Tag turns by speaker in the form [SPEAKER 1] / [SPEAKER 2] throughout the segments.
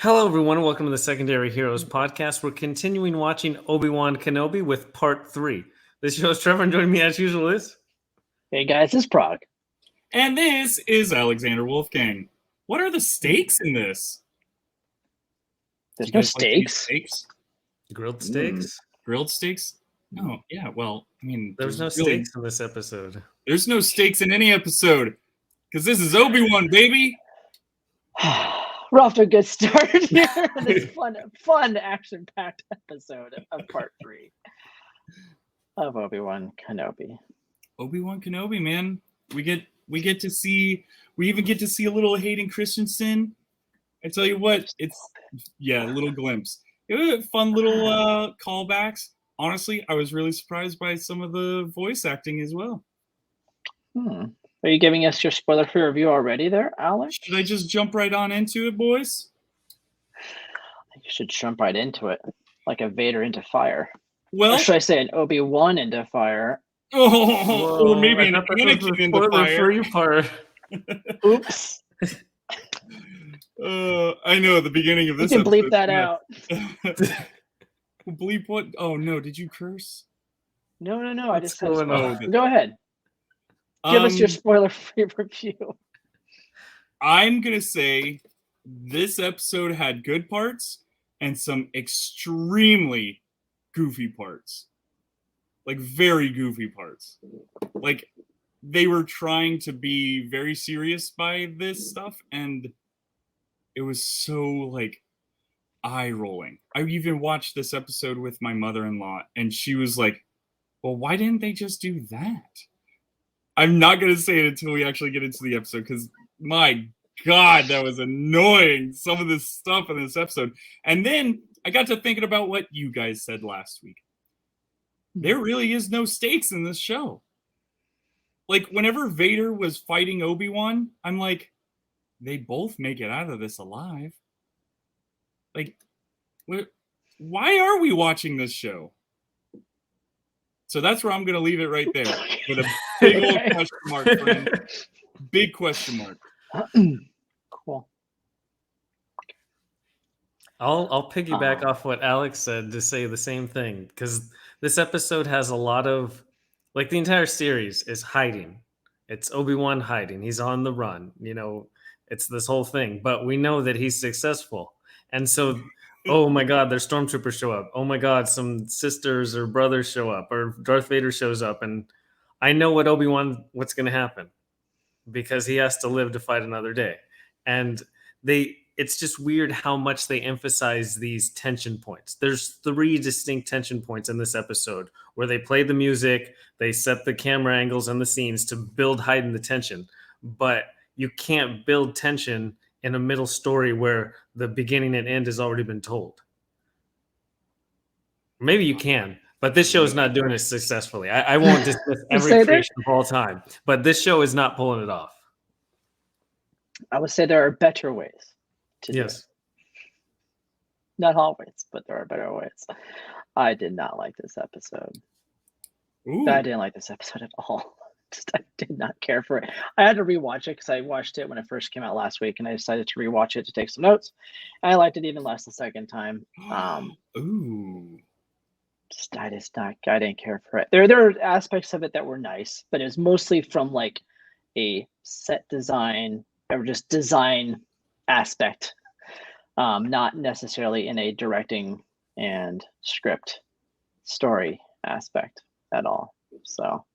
[SPEAKER 1] Hello, everyone. Welcome to the Secondary Heroes podcast. We're continuing watching Obi Wan Kenobi with part 3. This show is Trevor, and joining me as usual is...
[SPEAKER 2] Hey guys, it's Prague.
[SPEAKER 3] And this is Alexander Wolfgang. What are the stakes in this?
[SPEAKER 2] There's no steaks.
[SPEAKER 3] Steaks?
[SPEAKER 1] Grilled steaks?
[SPEAKER 3] Grilled steaks? No, yeah, well, I mean...
[SPEAKER 1] There's no steaks in this episode.
[SPEAKER 3] There's no steaks in any episode. Because this is Obi-Wan, baby!
[SPEAKER 2] We're off to a good start here. This fun, action-packed episode of part 3 of Obi Wan Kenobi.
[SPEAKER 3] Obi Wan Kenobi, man. We even get to see a little Hayden Christensen. I tell you what, a little glimpse. It was fun little callbacks. Honestly, I was really surprised by some of the voice acting as well.
[SPEAKER 2] Are you giving us your spoiler-free review already there, Alex?
[SPEAKER 3] Should I just jump right on into it, boys?
[SPEAKER 2] I think you should jump right into it, like a Vader into fire.
[SPEAKER 3] Well,
[SPEAKER 2] or should I say an Obi-Wan into fire?
[SPEAKER 3] Or maybe an Anakin into fire.
[SPEAKER 1] Part.
[SPEAKER 2] Oops.
[SPEAKER 3] I know the beginning of this.
[SPEAKER 2] You can bleep that out.
[SPEAKER 3] Bleep what? Oh no! Did you curse?
[SPEAKER 2] No. I just said
[SPEAKER 1] on?
[SPEAKER 2] Go ahead. Give us your spoiler-free review.
[SPEAKER 3] I'm going to say this episode had good parts and some extremely goofy parts. Like, very goofy parts. Like, they were trying to be very serious by this stuff, and it was so, like, eye-rolling. I even watched this episode with my mother-in-law, and she was like, well, why didn't they just do that? I'm not going to say it until we actually get into the episode, because, my God, that was annoying, some of this stuff in this episode. And then I got to thinking about what you guys said last week. There really is no stakes in this show. Like, whenever Vader was fighting Obi-Wan, I'm like, they both make it out of this alive. Like, why are we watching this show? So that's where I'm going to leave it right there with a big old question mark, friend. Big question mark.
[SPEAKER 2] Cool.
[SPEAKER 1] I'll piggyback off what Alex said to say the same thing, because this episode has a lot of, like, the entire series is hiding. It's Obi-Wan hiding. He's on the run. It's this whole thing. But we know that he's successful. And so... oh my God, their stormtroopers show up. Oh my God, some sisters or brothers show up, or Darth Vader shows up. And I know what's going to happen, because he has to live to fight another day. And it's just weird how much they emphasize these tension points. There's 3 distinct tension points in this episode where they play the music, they set the camera angles and the scenes to heighten the tension. But you can't build tension in a middle story where the beginning and end has already been told. Maybe you can, but this show is not doing it successfully. I won't dismiss every creation of all time, but this show is not pulling it off.
[SPEAKER 2] I would say there are better ways to do it. Not always, but there are better ways. I did not like this episode.
[SPEAKER 3] Ooh.
[SPEAKER 2] I didn't like this episode at all. I did not care for it. I had to rewatch it because I watched it when it first came out last week, and I decided to rewatch it to take some notes. And I liked it even less the second time.
[SPEAKER 3] Ooh.
[SPEAKER 2] I didn't care for it. There are aspects of it that were nice, but it was mostly from like a set design or just design aspect, not necessarily in a directing and script story aspect at all. So.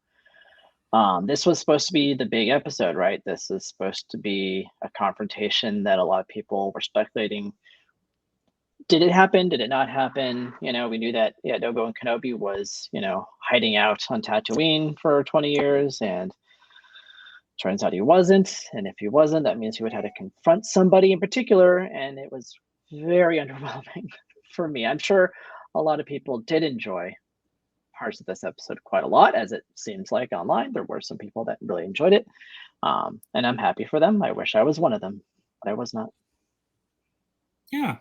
[SPEAKER 2] This was supposed to be the big episode, right? This is supposed to be a confrontation that a lot of people were speculating. Did it happen? Did it not happen? We knew that Obi Wan Kenobi was, hiding out on Tatooine for 20 years, and turns out he wasn't. And if he wasn't, that means he would have to confront somebody in particular, and it was very underwhelming for me. I'm sure a lot of people did enjoy parts of this episode quite a lot, as it seems like online. There were some people that really enjoyed it, and I'm happy for them. I wish I was one of them, but I was not.
[SPEAKER 3] Yeah.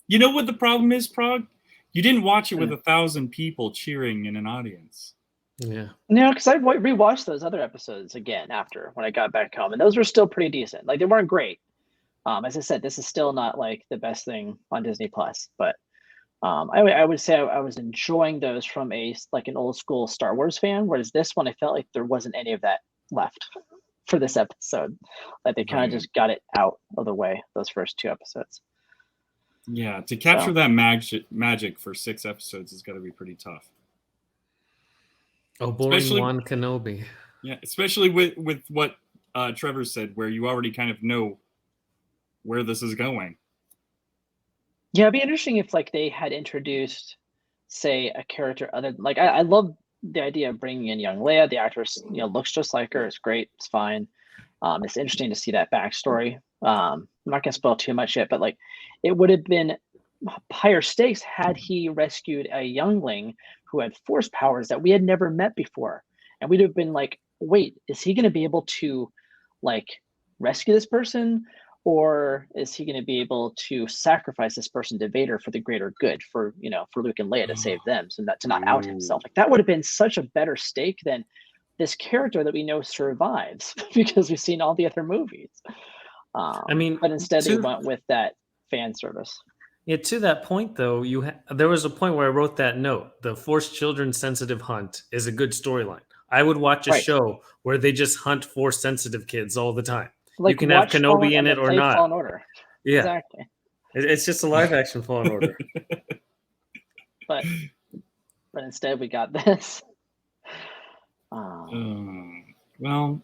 [SPEAKER 3] You know what the problem is, Prague? You didn't watch it with 1,000 people cheering in an audience.
[SPEAKER 1] Yeah.
[SPEAKER 2] No, because I rewatched those other episodes again after when I got back home, and those were still pretty decent. Like, they weren't great, As I said, this is still not like the best thing on Disney Plus, but I would say I was enjoying those from like an old school Star Wars fan, whereas this one I felt like there wasn't any of that left for this episode. Like they kind of just got it out of the way, those first 2 episodes.
[SPEAKER 3] Yeah, to capture that magic for 6 episodes has got to be pretty tough.
[SPEAKER 1] Oh, Obi Wan Kenobi.
[SPEAKER 3] Yeah, especially with what Trevor said, where you already kind of know where this is going.
[SPEAKER 2] Yeah, it'd be interesting if like they had introduced, say, a character other like I love the idea of bringing in young Leia. The actress, looks just like her. It's great. It's fine. It's interesting to see that backstory. I'm not gonna spoil too much yet, but like it would have been higher stakes had he rescued a youngling who had force powers that we had never met before, and we'd have been like, wait, is he going to be able to like rescue this person, or is he going to be able to sacrifice this person to Vader for the greater good, for for Luke and Leia to save them, so to not out himself? Like that would have been such a better stake than this character that we know survives because we've seen all the other movies.
[SPEAKER 1] I mean,
[SPEAKER 2] but instead they went with that fan service.
[SPEAKER 1] Yeah, to that point though, there was a point where I wrote that note. The forced children sensitive hunt is a good storyline. I would watch a show where they just hunt force sensitive kids all the time. Like, you can have Kenobi in it or not.
[SPEAKER 2] Fallen Order.
[SPEAKER 1] Yeah,
[SPEAKER 2] exactly.
[SPEAKER 1] It's just a live action Fallen Order.
[SPEAKER 2] but instead we got this.
[SPEAKER 3] Well,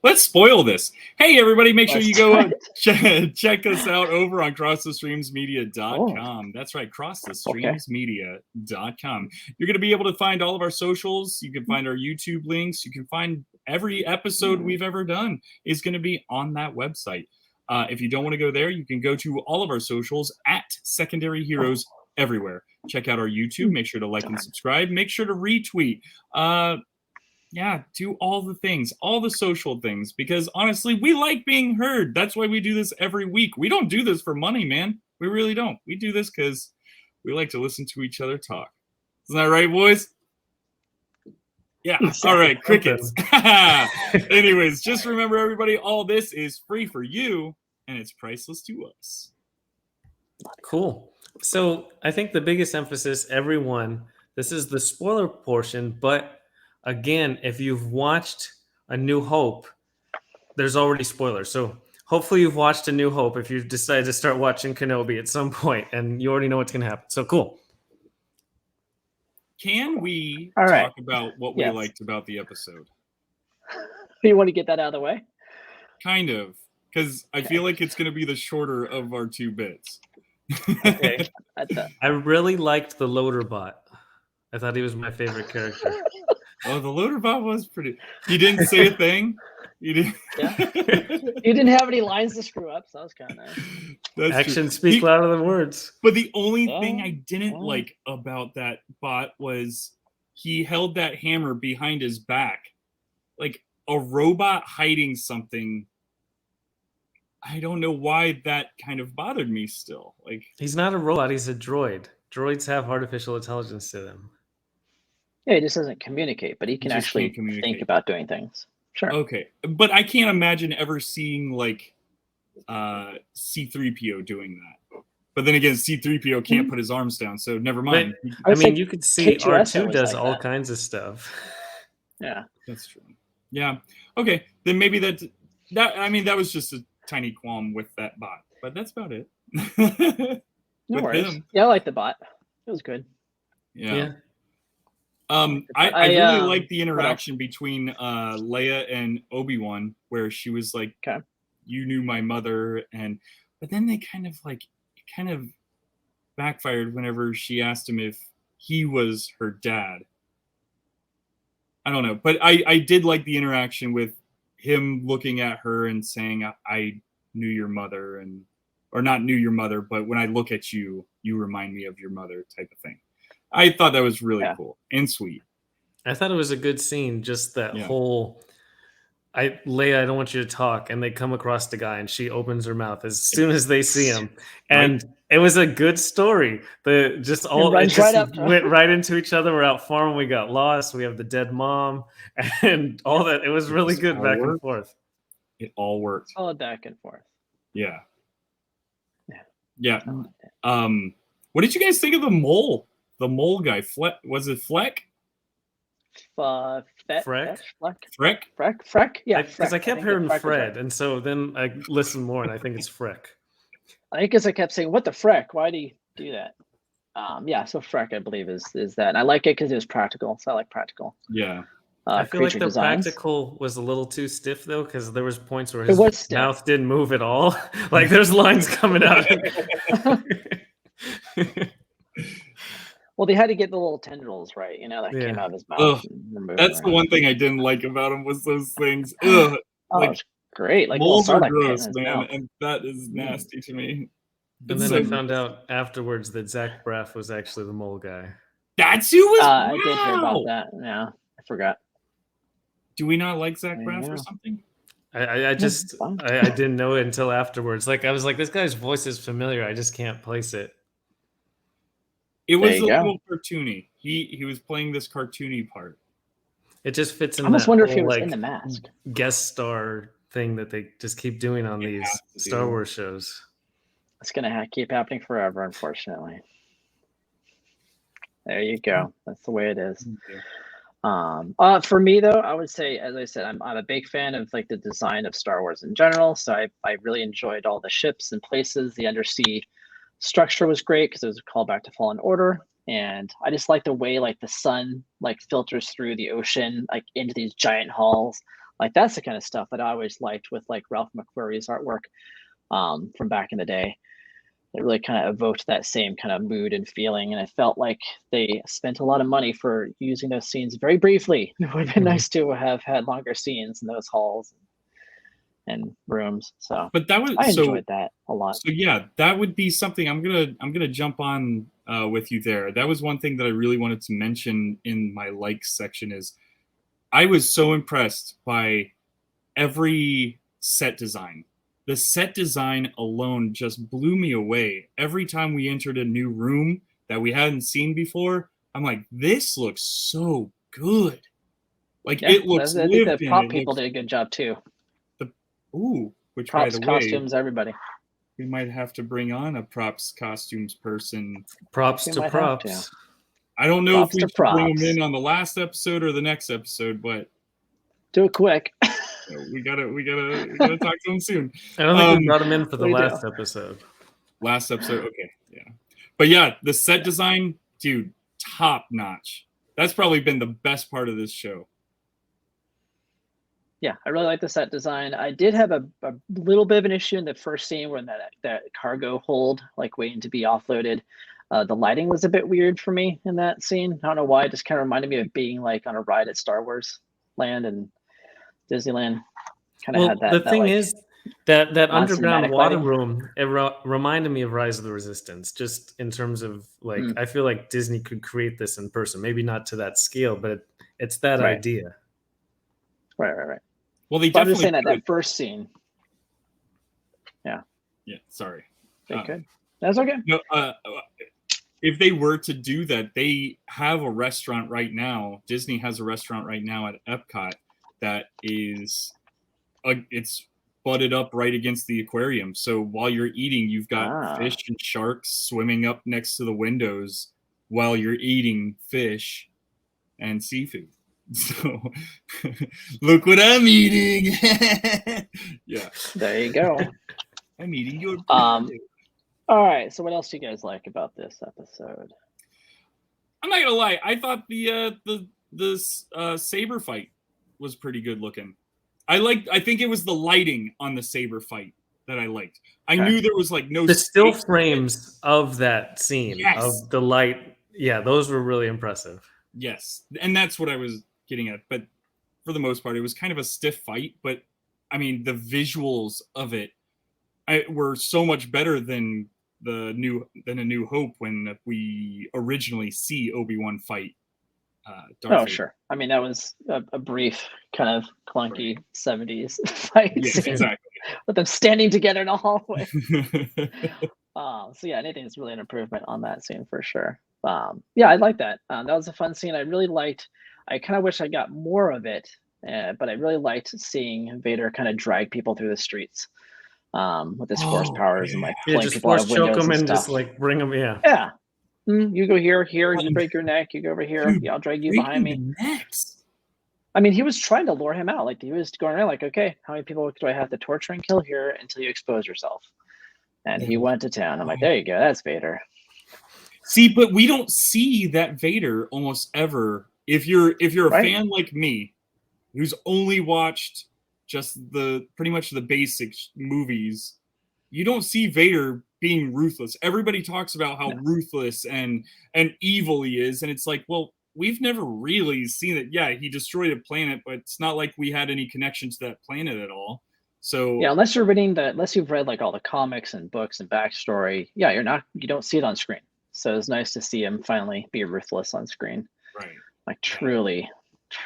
[SPEAKER 3] let's spoil this. Hey, everybody, make sure you go check us out over on crossthestreamsmedia.com. That's right, crossthestreamsmedia.com. You're going to be able to find all of our socials. You can find our YouTube links. You can find every episode we've ever done is going to be on that website. If you don't want to go there, you can go to all of our socials at Secondary Heroes everywhere. Check out our YouTube. Make sure to like and subscribe. Make sure to retweet. Do all the things, all the social things, because honestly, we like being heard. That's why we do this every week. We don't do this for money, man. We really don't. We do this because we like to listen to each other talk. Isn't that right, boys? Yeah. All right, crickets. Anyways, just remember, everybody, all this is free for you, and it's priceless to us.
[SPEAKER 1] Cool. So I think the biggest emphasis, everyone, this is the spoiler portion, but again, if you've watched A New Hope, there's already spoilers. So hopefully you've watched A New Hope if you've decided to start watching Kenobi at some point and you already know what's going to happen. So cool.
[SPEAKER 3] Can we talk about what we liked about the episode?
[SPEAKER 2] You want to get that out of the way?
[SPEAKER 3] Kind of, because I feel like it's going to be the shorter of our 2 bits.
[SPEAKER 1] Okay. I really liked the loader bot. I thought he was my favorite character.
[SPEAKER 3] Oh, the loader bot was pretty. He didn't say a thing. He didn't.
[SPEAKER 2] Yeah. He didn't have any lines to screw up, so that was kind of nice.
[SPEAKER 1] Actions speak louder than words.
[SPEAKER 3] But the only thing I didn't like about that bot was he held that hammer behind his back, like a robot hiding something. I don't know why that kind of bothered me still. Like,
[SPEAKER 1] he's not a robot, he's a droid. Droids have artificial intelligence to them.
[SPEAKER 2] Yeah, he just doesn't communicate, but he can actually think about doing things. Sure.
[SPEAKER 3] Okay. But I can't imagine ever seeing like C-3PO doing that. But then again, C-3PO can't put his arms down, so never mind.
[SPEAKER 1] But, I mean, you could see R2 does all kinds of stuff.
[SPEAKER 2] Yeah.
[SPEAKER 3] That's true. Yeah. Okay. Then maybe that was just a tiny qualm with that bot, but that's about it.
[SPEAKER 2] No worries. Yeah, I like the bot. It was good.
[SPEAKER 3] Yeah. I really like the interaction between Leia and Obi-Wan, where she was like, "You knew my mother," but then they kind of backfired whenever she asked him if he was her dad. I don't know, but I did like the interaction with him looking at her and saying, "I knew your mother," or not knew your mother, but when I look at you, you remind me of your mother, type of thing. I thought that was really cool and sweet.
[SPEAKER 1] I thought it was a good scene. Just that whole, Leia, I don't want you to talk, and they come across the guy, and she opens her mouth as soon as they see him, and it was a good story. Went right into each other. We're out farming. We got lost. We have the dead mom, and all that. It was really good back and forth.
[SPEAKER 3] It all worked.
[SPEAKER 2] All back and forth.
[SPEAKER 3] Yeah. Yeah. What did you guys think of the mole? The mole guy, was it Fleck?
[SPEAKER 1] Freck?
[SPEAKER 3] Freck?
[SPEAKER 2] Yeah,
[SPEAKER 1] Because I kept
[SPEAKER 2] think that
[SPEAKER 1] hearing
[SPEAKER 2] Freck was
[SPEAKER 1] Fred,
[SPEAKER 2] right.
[SPEAKER 1] and so then I listened more, and I think it's Freck.
[SPEAKER 2] I think because I kept saying, "What the Freck? Why do you do that?" Yeah, so Freck, I believe, is that. And I like it because it was practical. So I like practical.
[SPEAKER 3] Yeah.
[SPEAKER 1] I feel like
[SPEAKER 2] Creature
[SPEAKER 1] the
[SPEAKER 2] designs.
[SPEAKER 1] practical was a little too stiff though, because there was points where
[SPEAKER 2] It
[SPEAKER 1] his
[SPEAKER 2] was stiff.
[SPEAKER 1] mouth didn't move at all. Like there's lines coming out.
[SPEAKER 2] Well, they had to get the little tendrils right, that came
[SPEAKER 1] Yeah.
[SPEAKER 2] out of his mouth.
[SPEAKER 3] Ugh,
[SPEAKER 2] and removed
[SPEAKER 3] That's
[SPEAKER 2] them
[SPEAKER 3] the
[SPEAKER 2] right.
[SPEAKER 3] one thing I didn't like about him was those things. Ugh.
[SPEAKER 2] Oh,
[SPEAKER 3] Like
[SPEAKER 2] it's great. Like little
[SPEAKER 3] moles are
[SPEAKER 2] sarlacc pit in
[SPEAKER 3] gross,
[SPEAKER 2] his
[SPEAKER 3] man,
[SPEAKER 2] mouth.
[SPEAKER 3] and that is nasty to me.
[SPEAKER 1] And
[SPEAKER 3] It's
[SPEAKER 1] then
[SPEAKER 3] so
[SPEAKER 1] I found
[SPEAKER 3] gross.
[SPEAKER 1] out afterwards that Zach Braff was actually the mole guy.
[SPEAKER 3] That's who was.
[SPEAKER 2] I did hear about
[SPEAKER 3] Wow!
[SPEAKER 2] that. Yeah, I forgot.
[SPEAKER 3] Do we not like Zach
[SPEAKER 2] There
[SPEAKER 3] Braff
[SPEAKER 2] you
[SPEAKER 3] or
[SPEAKER 2] go.
[SPEAKER 3] something?
[SPEAKER 1] I just
[SPEAKER 2] fine.
[SPEAKER 1] I didn't know it until afterwards. Like I was like, this guy's voice is familiar. I just can't place it.
[SPEAKER 3] It was a
[SPEAKER 2] you go.
[SPEAKER 3] little cartoony. He was playing this cartoony part.
[SPEAKER 1] It just fits in
[SPEAKER 2] I almost
[SPEAKER 1] that
[SPEAKER 2] wonder
[SPEAKER 1] whole
[SPEAKER 2] if he was
[SPEAKER 1] like
[SPEAKER 2] in the mask.
[SPEAKER 1] guest star thing that they just keep doing on
[SPEAKER 3] It
[SPEAKER 1] these
[SPEAKER 3] has to
[SPEAKER 1] Star
[SPEAKER 3] do.
[SPEAKER 1] Wars shows.
[SPEAKER 2] It's gonna keep happening forever, unfortunately. There you go. That's the way it is. For me though, I would say, as I said, I'm a big fan of like the design of Star Wars in general. So I really enjoyed all the ships and places. The undersea structure was great because it was a callback to Fallen Order, and I just like the way like the sun like filters through the ocean like into these giant halls. Like that's the kind of stuff that I always liked with like Ralph McQuarrie's artwork from back in the day. It really kind of evoked that same kind of mood and feeling, and I felt like they spent a lot of money for using those scenes very briefly. It would have been nice to have had longer scenes in those halls and rooms. So
[SPEAKER 3] But that was
[SPEAKER 2] I enjoyed that a lot.
[SPEAKER 3] So yeah, that would be something I'm gonna jump on with you there. That was one thing that I really wanted to mention in my likes section is I was so impressed by every set design. The set design alone just blew me away. Every time we entered a new room that we hadn't seen before, I'm like, this looks so good. Like it looks
[SPEAKER 2] I think
[SPEAKER 3] lived
[SPEAKER 2] the
[SPEAKER 3] in.
[SPEAKER 2] prop people did a good job too.
[SPEAKER 3] Which
[SPEAKER 2] Props,
[SPEAKER 3] by the way,
[SPEAKER 2] costumes, everybody.
[SPEAKER 3] we might have to bring on a props costumes person.
[SPEAKER 1] Props
[SPEAKER 2] We
[SPEAKER 1] to
[SPEAKER 2] might have to.
[SPEAKER 1] props.
[SPEAKER 3] I don't know
[SPEAKER 2] Props
[SPEAKER 3] if we
[SPEAKER 2] to
[SPEAKER 3] should bring
[SPEAKER 2] props.
[SPEAKER 3] them in on the last episode or the next episode, but
[SPEAKER 2] Do it quick.
[SPEAKER 3] we gotta talk to them soon.
[SPEAKER 1] I don't think we brought him in for the
[SPEAKER 2] we do.
[SPEAKER 1] last episode.
[SPEAKER 3] Last episode, okay, yeah. But yeah, the set design, dude, top notch. That's probably been the best part of this show.
[SPEAKER 2] Yeah, I really like the set design. I did have a little bit of an issue in the first scene when that cargo hold, like waiting to be offloaded. The lighting was a bit weird for me in that scene. I don't know why. It just kind of reminded me of being like on a ride at Star Wars Land and Disneyland. Kind of
[SPEAKER 1] Well,
[SPEAKER 2] had that.
[SPEAKER 1] the thing
[SPEAKER 2] like,
[SPEAKER 1] is that underground
[SPEAKER 2] non-cinematic
[SPEAKER 1] water
[SPEAKER 2] lighting.
[SPEAKER 1] room, it reminded me of Rise of the Resistance, just in terms of like, I feel like Disney could create this in person. Maybe not to that scale, but it's that
[SPEAKER 2] Right.
[SPEAKER 1] idea.
[SPEAKER 2] Right.
[SPEAKER 3] Well, they
[SPEAKER 2] But I'm
[SPEAKER 3] definitely
[SPEAKER 2] just saying that
[SPEAKER 3] could.
[SPEAKER 2] first scene.
[SPEAKER 3] Yeah, sorry.
[SPEAKER 2] They could. That's okay.
[SPEAKER 3] No, if they were to do that, they have a restaurant right now. Disney has a restaurant right now at Epcot that is, it's butted up right against the aquarium. So while you're eating, you've got fish and sharks swimming up next to the windows while you're eating fish and seafood. So look what I'm eating. Yeah.
[SPEAKER 2] There you go.
[SPEAKER 3] I'm eating your
[SPEAKER 2] All right. So what else do you guys like about this episode?
[SPEAKER 3] I'm not gonna lie. I thought the saber fight was pretty good looking. I think it was the lighting on the saber fight that I liked. I knew there was like no
[SPEAKER 1] the still frames of that scene of the light. Yeah, those were really impressive.
[SPEAKER 3] Yes, and that's what I was getting at. But for the most part, it was kind of a stiff fight. But I mean, the visuals of it were so much better than A New Hope when we originally see Obi-Wan fight Darth Vader.
[SPEAKER 2] Sure. I mean, that was a brief kind of clunky 70s fight scene
[SPEAKER 3] exactly.
[SPEAKER 2] with them standing together in a hallway. So yeah, anything is really an improvement on that scene for sure. Yeah, I like that. That was a fun scene. I really liked. I kind of wish I got more of it, but I really liked seeing Vader kind of drag people through the streets. with his force powers and like
[SPEAKER 1] Yeah,
[SPEAKER 2] pulling
[SPEAKER 1] just
[SPEAKER 2] people out
[SPEAKER 1] force
[SPEAKER 2] of
[SPEAKER 1] choke
[SPEAKER 2] windows
[SPEAKER 1] them
[SPEAKER 2] and
[SPEAKER 1] and
[SPEAKER 2] stuff.
[SPEAKER 1] just like bring them. Yeah.
[SPEAKER 2] Yeah. You go here, you break your neck, you go over here,
[SPEAKER 3] Dude,
[SPEAKER 2] yeah, I'll drag you behind me.
[SPEAKER 3] breaking the necks.
[SPEAKER 2] I mean, he was trying to lure him out. Like he was going around like, okay, how many people do I have to torture and kill here until you expose yourself? And he went to town. I'm like, there you go, that's Vader.
[SPEAKER 3] See, but we don't see that Vader almost ever. If you're a fan like me, who's only watched just pretty much the basic movies, you don't see Vader being ruthless. Everybody talks about how ruthless and evil he is, and it's like, well, we've never really seen it. Yeah, he destroyed a planet, but it's not like we had any connection to that planet at all. So
[SPEAKER 2] yeah, unless you've read like all the comics and books and backstory, yeah, you don't see it on screen. So it's nice to see him finally be ruthless on screen.
[SPEAKER 3] Right.
[SPEAKER 2] Like truly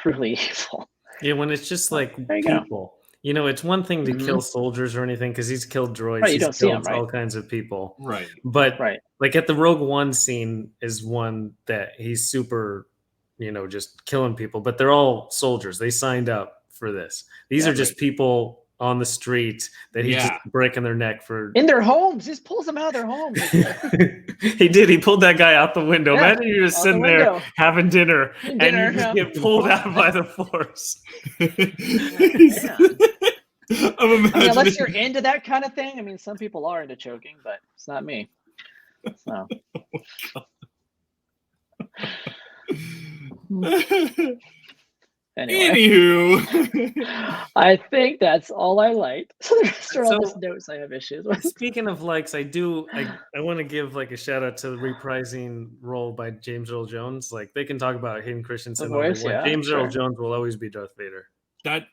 [SPEAKER 2] evil.
[SPEAKER 1] Yeah, when it's just like people. You know, it's one thing to kill soldiers or anything because he's killed droids.
[SPEAKER 2] Right, you
[SPEAKER 1] he's
[SPEAKER 2] don't see him,
[SPEAKER 1] killed all kinds of people.
[SPEAKER 3] Right.
[SPEAKER 1] But like at the Rogue One scene is one that he's super, just killing people. But they're all soldiers. They signed up for this. These are just people on the street that he's just breaking their neck for.
[SPEAKER 2] In their homes. He just pulls them out of their homes.
[SPEAKER 1] He did. He pulled that guy out the window. Yeah, imagine you're just sitting there having dinner and you just get pulled out by the Force.
[SPEAKER 2] Unless you're into that kind of thing. I mean, some people are into choking, but it's not me. So. Anyway,
[SPEAKER 3] anywho,
[SPEAKER 2] I think that's all I liked. So the rest are all just notes I have issues with.
[SPEAKER 1] Speaking of likes, I want to give like a shout out to the reprising role by James Earl Jones. Like they can talk about Hayden Christensen. James Earl Jones will always be Darth Vader.
[SPEAKER 3] That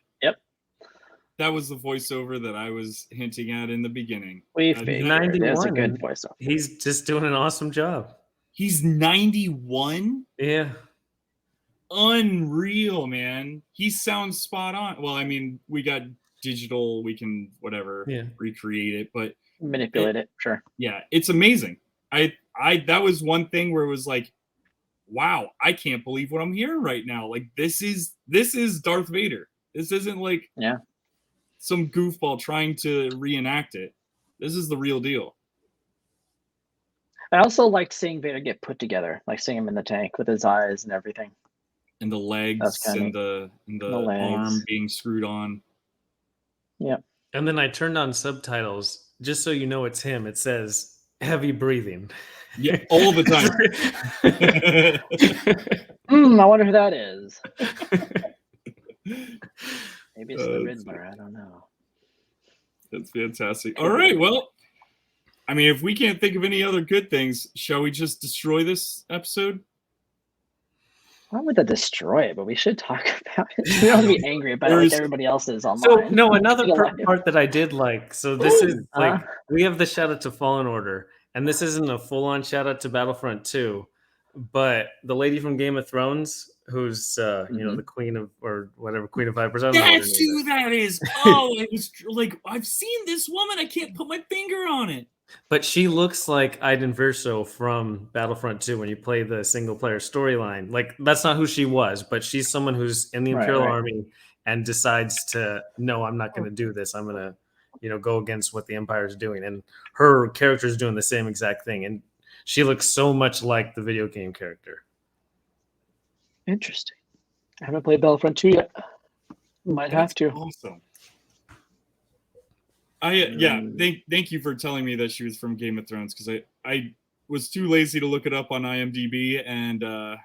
[SPEAKER 3] was the voiceover that I was hinting at in the beginning.
[SPEAKER 2] That's a good voiceover.
[SPEAKER 1] He's just doing an awesome job.
[SPEAKER 3] He's 91?
[SPEAKER 1] Yeah.
[SPEAKER 3] Unreal, man. He sounds spot on. Well, I mean, we got digital, we can recreate it, but
[SPEAKER 2] manipulate it, sure.
[SPEAKER 3] Yeah, it's amazing. I that was one thing where it was like, wow, I can't believe what I'm hearing right now. Like this is Darth Vader. This isn't like some goofball trying to reenact it. This is the real deal.
[SPEAKER 2] I also liked seeing Vader get put together, like seeing him in the tank with his eyes and everything.
[SPEAKER 3] And the legs and the arm being screwed on.
[SPEAKER 2] Yep.
[SPEAKER 1] And then I turned on subtitles just so you know it's him. It says heavy breathing.
[SPEAKER 3] Yeah, all the time.
[SPEAKER 2] I wonder who that is. Maybe it's the Riddler. I don't know.
[SPEAKER 3] That's fantastic. All right, well, I mean, if we can't think of any other good things, shall we just destroy this episode?
[SPEAKER 2] Not with the destroy it, but we should talk about it. We don't have to be angry about it like everybody else is online.
[SPEAKER 1] So, no, another part that I did like. So this is like, we have the shout out to Fallen Order, and this isn't a full on shout out to Battlefront 2, but the lady from Game of Thrones, who's the queen of, or whatever, Queen of Vipers.
[SPEAKER 3] That's who that is. Oh, it was like, I've seen this woman. I can't put my finger on it.
[SPEAKER 1] But she looks like Iden Verso from Battlefront 2 when you play the single-player storyline. Like, that's not who she was, but she's someone who's in the Imperial Army and decides to, no, I'm not going to do this. I'm going to, go against what the Empire is doing. And her character is doing the same exact thing. And she looks so much like the video game character.
[SPEAKER 2] Interesting. I haven't played Battlefront 2 yet. Might have to.
[SPEAKER 3] Awesome. Thank you for telling me that she was from Game of Thrones, because I was too lazy to look it up on IMDb, and I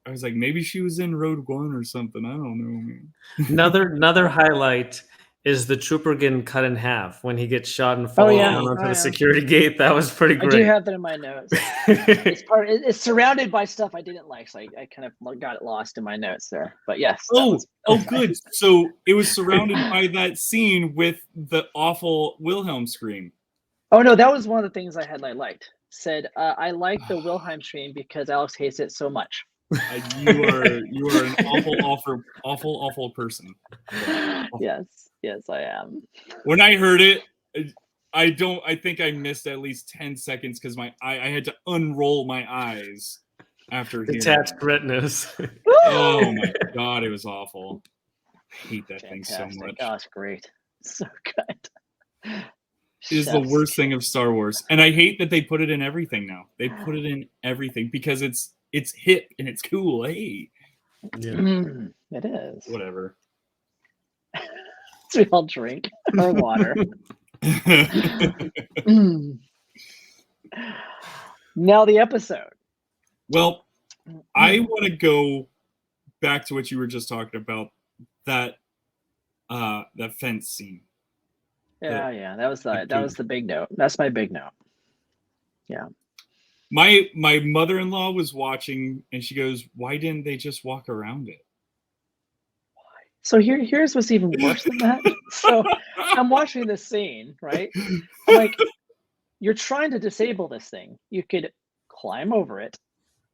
[SPEAKER 3] was like, maybe she was in Rogue One or something. I don't know, man.
[SPEAKER 1] Another highlight is the trooper getting cut in half when he gets shot and falls down onto the security gate. That was pretty great.
[SPEAKER 2] I do have that in my notes. It's surrounded by stuff I didn't like, so I kind of got it lost in my notes there. But yes.
[SPEAKER 3] Good. So it was surrounded by that scene with the awful Wilhelm scream.
[SPEAKER 2] Oh no, that was one of the things I liked. Said I like the Wilhelm scream because Alex hates it so much.
[SPEAKER 3] You are an awful person.
[SPEAKER 2] Yes, I am.
[SPEAKER 3] When I heard it, I think I missed at least 10 seconds because I had to unroll my eyes after
[SPEAKER 1] detached retinas.
[SPEAKER 3] Oh my god, it was awful. I hate that thing so much.
[SPEAKER 2] Oh, it's great. So good.
[SPEAKER 3] is the
[SPEAKER 2] Chef's
[SPEAKER 3] worst thing
[SPEAKER 2] kiss.
[SPEAKER 3] of Star Wars, and I hate that they put it in everything now. They put it in everything because it's hip and it's cool. Hey,
[SPEAKER 1] Yeah.
[SPEAKER 2] It is.
[SPEAKER 3] whatever.
[SPEAKER 2] So we all drink our water. Now the episode.
[SPEAKER 3] Well, I want to go back to what you were just talking about, that fence scene.
[SPEAKER 2] Yeah. That was the big note. That's my big note. Yeah.
[SPEAKER 3] My mother-in-law was watching and she goes, "Why didn't they just walk around it?"
[SPEAKER 2] So here's what's even worse than that. So I'm watching this scene, right? I'm like, you're trying to disable this thing. You could climb over it.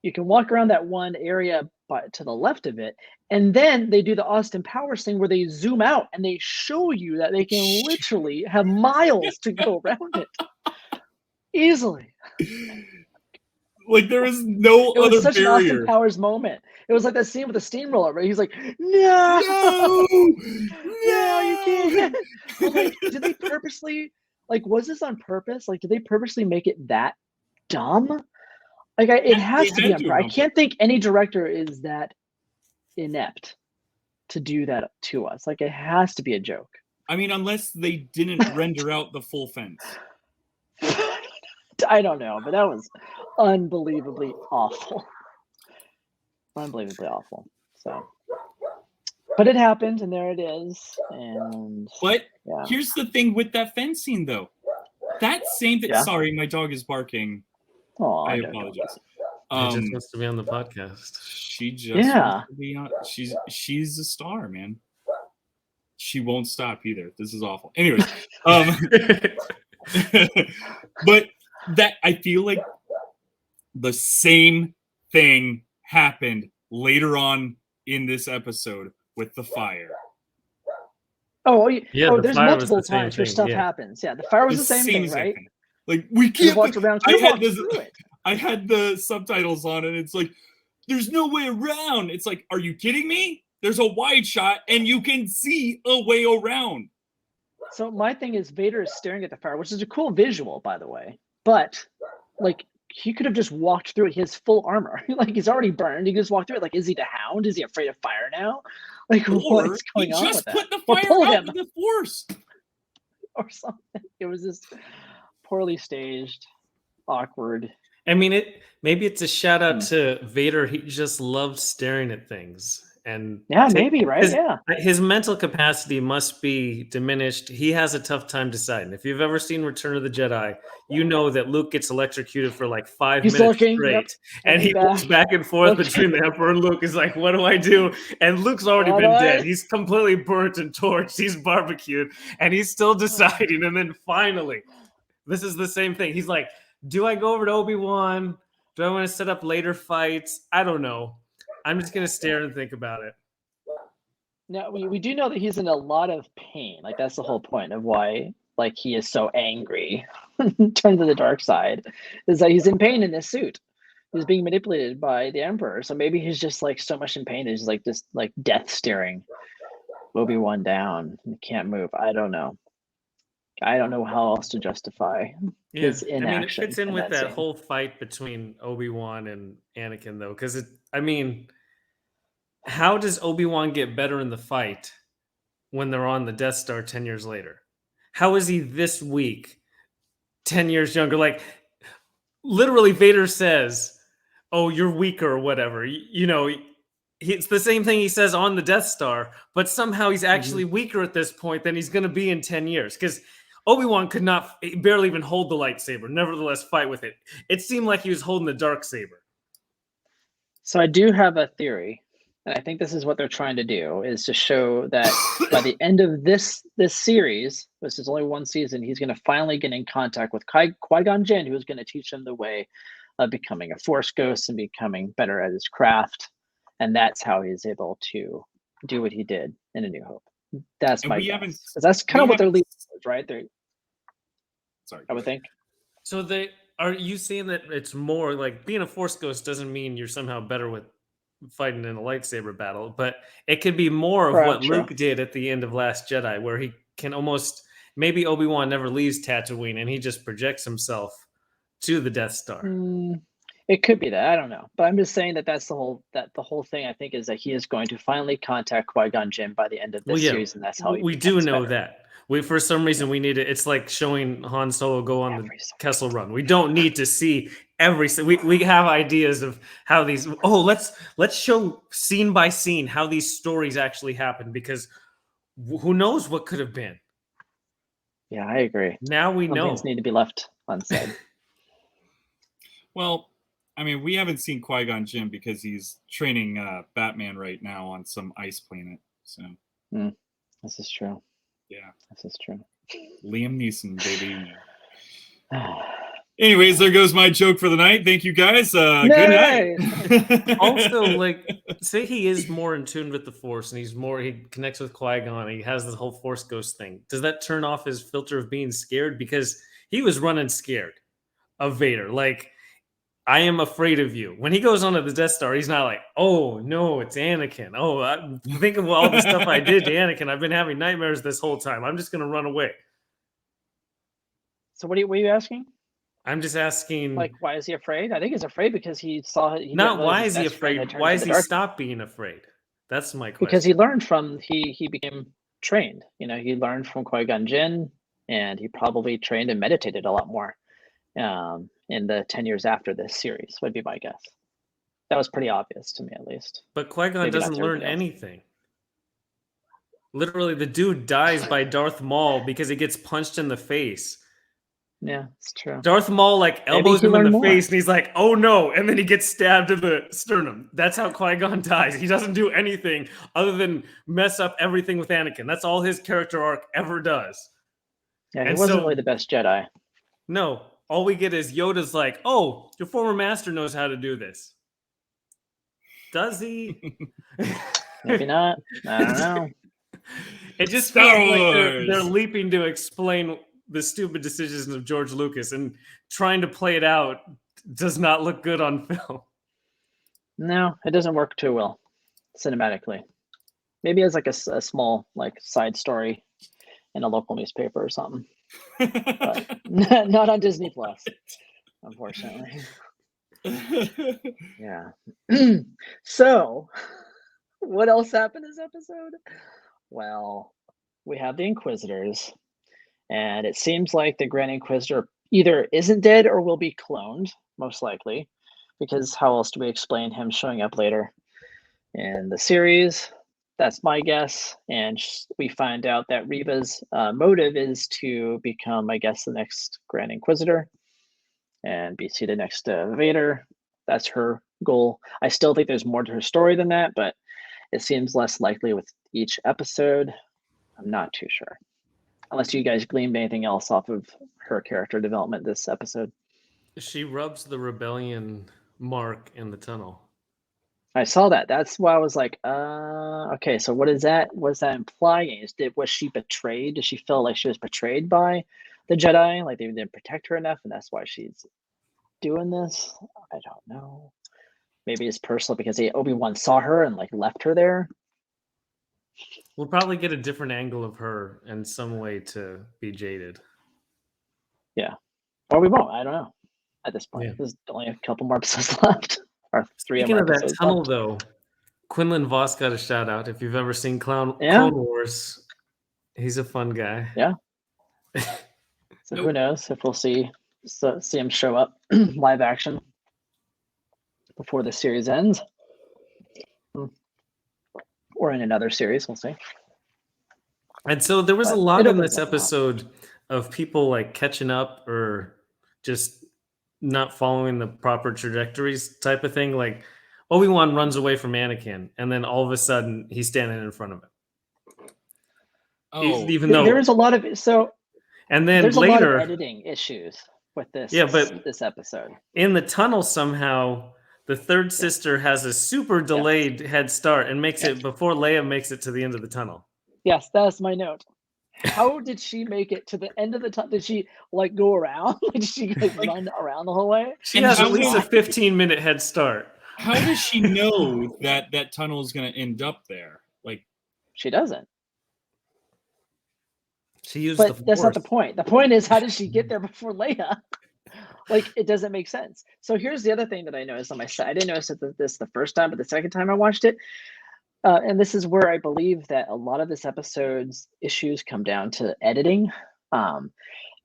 [SPEAKER 2] You can walk around that one area to the left of it, and then they do the Austin Powers thing where they zoom out and they show you that they can literally have miles to go around it easily.
[SPEAKER 3] Like there is no
[SPEAKER 2] It was
[SPEAKER 3] other
[SPEAKER 2] such an Austin
[SPEAKER 3] barrier.
[SPEAKER 2] Powers moment. It was like that scene with the steamroller, right? He's like, no,
[SPEAKER 3] No,
[SPEAKER 2] you can't. I'm like, did they purposely, like, was this on purpose? Like, did they purposely make it that dumb? Like, it has to be on purpose. I can't think any director is that inept to do that to us. Like, it has to be a joke.
[SPEAKER 3] I mean, unless they didn't render out the full fence.
[SPEAKER 2] I don't know, but that was unbelievably awful. Unbelievably awful. So, but it happened, and there it is. And
[SPEAKER 3] But
[SPEAKER 2] yeah.
[SPEAKER 3] here's the thing with that fence scene, though. That same thing.
[SPEAKER 2] Yeah.
[SPEAKER 3] Sorry, my dog is barking.
[SPEAKER 2] Oh,
[SPEAKER 3] I apologize.
[SPEAKER 1] He just wants to be on the podcast.
[SPEAKER 3] She just wants to be on. She's a star, man. She won't stop either. This is awful. Anyways, but that I feel like the same thing happened later on in this episode with the fire.
[SPEAKER 2] Oh,
[SPEAKER 1] Yeah,
[SPEAKER 2] oh,
[SPEAKER 1] the
[SPEAKER 2] there's
[SPEAKER 1] fire was
[SPEAKER 2] multiple
[SPEAKER 1] the same
[SPEAKER 2] times where
[SPEAKER 1] thing,
[SPEAKER 2] stuff
[SPEAKER 1] yeah.
[SPEAKER 2] happens. Yeah, the fire was the same thing,
[SPEAKER 3] exact
[SPEAKER 2] right?
[SPEAKER 3] thing. Like we
[SPEAKER 2] You
[SPEAKER 3] can't.
[SPEAKER 2] walked around.
[SPEAKER 3] I
[SPEAKER 2] You
[SPEAKER 3] had
[SPEAKER 2] walked
[SPEAKER 3] this.
[SPEAKER 2] through it.
[SPEAKER 3] I had the subtitles on, and it's like, "There's no way around." It's like, "Are you kidding me?" There's a wide shot, and you can see a way around.
[SPEAKER 2] So my thing is, Vader is staring at the fire, which is a cool visual, by the way. But like, he could have just walked through it. He has full armor. Like, he's already burned. He can just walk through it. Like, is he the Hound? Is he afraid of fire now? Like,
[SPEAKER 3] Or
[SPEAKER 2] what's
[SPEAKER 3] he
[SPEAKER 2] going on
[SPEAKER 3] just
[SPEAKER 2] with
[SPEAKER 3] put
[SPEAKER 2] that?
[SPEAKER 3] the
[SPEAKER 2] Or
[SPEAKER 3] fire
[SPEAKER 2] pull
[SPEAKER 3] out
[SPEAKER 2] him
[SPEAKER 3] with the Force.
[SPEAKER 2] or something. It was just poorly staged, awkward.
[SPEAKER 1] I mean, maybe it's a shout out to Vader. He just loved staring at things, and
[SPEAKER 2] Yeah, maybe, right? Yeah.
[SPEAKER 1] his mental capacity must be diminished. He has a tough time deciding. If you've ever seen Return of the Jedi, you know that Luke gets electrocuted for like 5
[SPEAKER 2] He's
[SPEAKER 1] minutes
[SPEAKER 2] looking,
[SPEAKER 1] straight,
[SPEAKER 2] yep,
[SPEAKER 1] and he looks back and forth between the Emperor and Luke. He's like, "What do I do?" And Luke's already been dead. He's completely burnt and torched. He's barbecued, and he's still deciding. And then finally, this is the same thing. He's like, "Do I go over to Obi-Wan? Do I want to set up later fights? I don't know. I'm just going to stare and think about it."
[SPEAKER 2] Now, we do know that he's in a lot of pain. Like, that's the whole point of why, like, he is so angry, turned to the dark side, is that he's in pain in this suit. He's being manipulated by the Emperor. So maybe he's just, like, so much in pain. He's, like, just, like, death staring Obi-Wan down. He can't move. I don't know. I don't know how else to justify his inaction.
[SPEAKER 1] I mean, it fits in with that
[SPEAKER 2] scene.
[SPEAKER 1] whole fight between Obi-Wan and Anakin, though, because I mean, how does Obi-Wan get better in the fight when they're on the Death Star 10 years later? How is he this weak, 10 years younger? Like, literally, Vader says, "Oh, you're weaker," or whatever. You know, it's the same thing he says on the Death Star, but somehow he's actually weaker at this point than he's going to be in 10 years. Because Obi-Wan could not barely even hold the lightsaber, nevertheless fight with it. It seemed like he was holding the dark saber.
[SPEAKER 2] So I do have a theory, and I think this is what they're trying to do, is to show that by the end of this series, this is only one season, he's going to finally get in contact with Qui-Gon Jinn, who's going to teach him the way of becoming a Force ghost and becoming better at his craft. And that's how he's able to do what he did in A New Hope. That's my guess. Because that's kind of what they're leading towards, right?
[SPEAKER 3] Sorry,
[SPEAKER 2] I would think.
[SPEAKER 1] So are you saying that it's more like being a Force ghost doesn't mean you're somehow better with fighting in a lightsaber battle, but it could be more of what Luke did at the end of Last Jedi, where he can almost maybe Obi-Wan never leaves Tatooine and he just projects himself to the Death Star.
[SPEAKER 2] It could be that, I don't know, but I'm just saying that the whole thing I think is that he is going to finally contact Qui-Gon Jinn by the end of this series, and that's how
[SPEAKER 1] we do know that. We for some reason we need it. It's like showing Han Solo go on the Kessel Run. We don't need to see every. We have ideas of how these. Oh, let's show scene by scene how these stories actually happen, because who knows what could have been.
[SPEAKER 2] Yeah, I agree.
[SPEAKER 1] Now we know.
[SPEAKER 2] Things need to be left unsaid.
[SPEAKER 3] Well, I mean, we haven't seen Qui-Gon Jinn because he's training Batman right now on some ice planet. So
[SPEAKER 2] This is true.
[SPEAKER 3] Yeah,
[SPEAKER 2] this is true.
[SPEAKER 3] Liam Neeson, baby. Anyways, there goes my joke for the night. Thank you guys. Good night.
[SPEAKER 1] Also, like, say he is more in tune with the Force, and he connects with Qui-Gon, he has this whole Force ghost thing. Does that turn off his filter of being scared? Because he was running scared of Vader. Like, I am afraid of you. When he goes onto the Death Star, he's not like, oh, no, it's Anakin. Oh, I'm thinking of all the stuff I did to Anakin. I've been having nightmares this whole time. I'm just going to run away.
[SPEAKER 2] So what are you asking?
[SPEAKER 1] I'm just asking.
[SPEAKER 2] Like, why is he afraid? I think he's afraid because he saw it.
[SPEAKER 1] Not why is he afraid. Why has he stopped being afraid? That's my question.
[SPEAKER 2] Because he learned from, he became trained. You know, he learned from Qui-Gon Jinn, and he probably trained and meditated a lot more. In the 10 years after this series, would be my guess. That was pretty obvious to me, at least.
[SPEAKER 1] But Qui-Gon doesn't learn anything. Literally, the dude dies by Darth Maul because he gets punched in the face.
[SPEAKER 2] Yeah, it's true.
[SPEAKER 1] Darth Maul elbows him in the face, and he's like, "Oh no!" And then he gets stabbed in the sternum. That's how Qui-Gon dies. He doesn't do anything other than mess up everything with Anakin. That's all his character arc ever does.
[SPEAKER 2] Yeah, he wasn't really the best Jedi.
[SPEAKER 1] No. All we get is Yoda's like, oh, your former master knows how to do this. Does he?
[SPEAKER 2] Maybe not. I don't know.
[SPEAKER 1] It just feels like they're leaping to explain the stupid decisions of George Lucas, and trying to play it out does not look good on film.
[SPEAKER 2] No, it doesn't work too well cinematically. Maybe as like a small side story in a local newspaper or something. But not on Disney Plus, unfortunately. Yeah. So, what else happened this episode? Well, we have the Inquisitors, and it seems like the Grand Inquisitor either isn't dead or will be cloned, most likely, because how else do we explain him showing up later in the series? That's my guess. And we find out that Reva's motive is to become, I guess, the next Grand Inquisitor and be seated next to Vader. That's her goal. I still think there's more to her story than that, but it seems less likely with each episode. I'm not too sure. Unless you guys gleaned anything else off of her character development this episode.
[SPEAKER 1] She rubs the rebellion mark in the tunnel.
[SPEAKER 2] I saw that. That's why I was like, okay, so what is that? What's that implying? Was she betrayed? Did she feel like she was betrayed by the Jedi? Like they didn't protect her enough, and that's why she's doing this? I don't know. Maybe it's personal because Obi-Wan saw her and left her there.
[SPEAKER 1] We'll probably get a different angle of her in some way to be jaded.
[SPEAKER 2] Yeah. Or we won't. I don't know. At this point, there's only a couple more episodes left. Or
[SPEAKER 1] Speaking of that tunnel, though, Quinlan Voss got a shout out. If you've ever seen Clone Wars, he's a fun guy.
[SPEAKER 2] Yeah. So who knows if we'll see him show up live action before the series ends, or in another series. We'll see.
[SPEAKER 1] And so there was a lot in this episode of people catching up or just not following the proper trajectories type of thing. Like Obi-Wan runs away from Anakin, and then all of a sudden he's standing in front of him.
[SPEAKER 2] Oh, even though there's a lot of
[SPEAKER 1] and then
[SPEAKER 2] there's
[SPEAKER 1] later
[SPEAKER 2] a lot of editing issues with this.
[SPEAKER 1] Yeah, but
[SPEAKER 2] this episode
[SPEAKER 1] in the tunnel somehow the third sister has a super delayed head start and makes it before Leia makes it to the end of the tunnel.
[SPEAKER 2] Yes, that's my note. How did she make it to the end of the tunnel? Did she go around? Did she run around the whole way?
[SPEAKER 1] She has at least a 15-minute head start.
[SPEAKER 3] How does she know that tunnel is going to end up there?
[SPEAKER 2] She doesn't.
[SPEAKER 1] She used
[SPEAKER 2] But
[SPEAKER 1] the
[SPEAKER 2] that's not the
[SPEAKER 1] force.
[SPEAKER 2] point. The point is, how did she get there before Leia? Like, it doesn't make sense. So here's the other thing that I noticed on my side. I didn't notice this the first time, but the second time I watched it, and this is where I believe that a lot of this episode's issues come down to editing.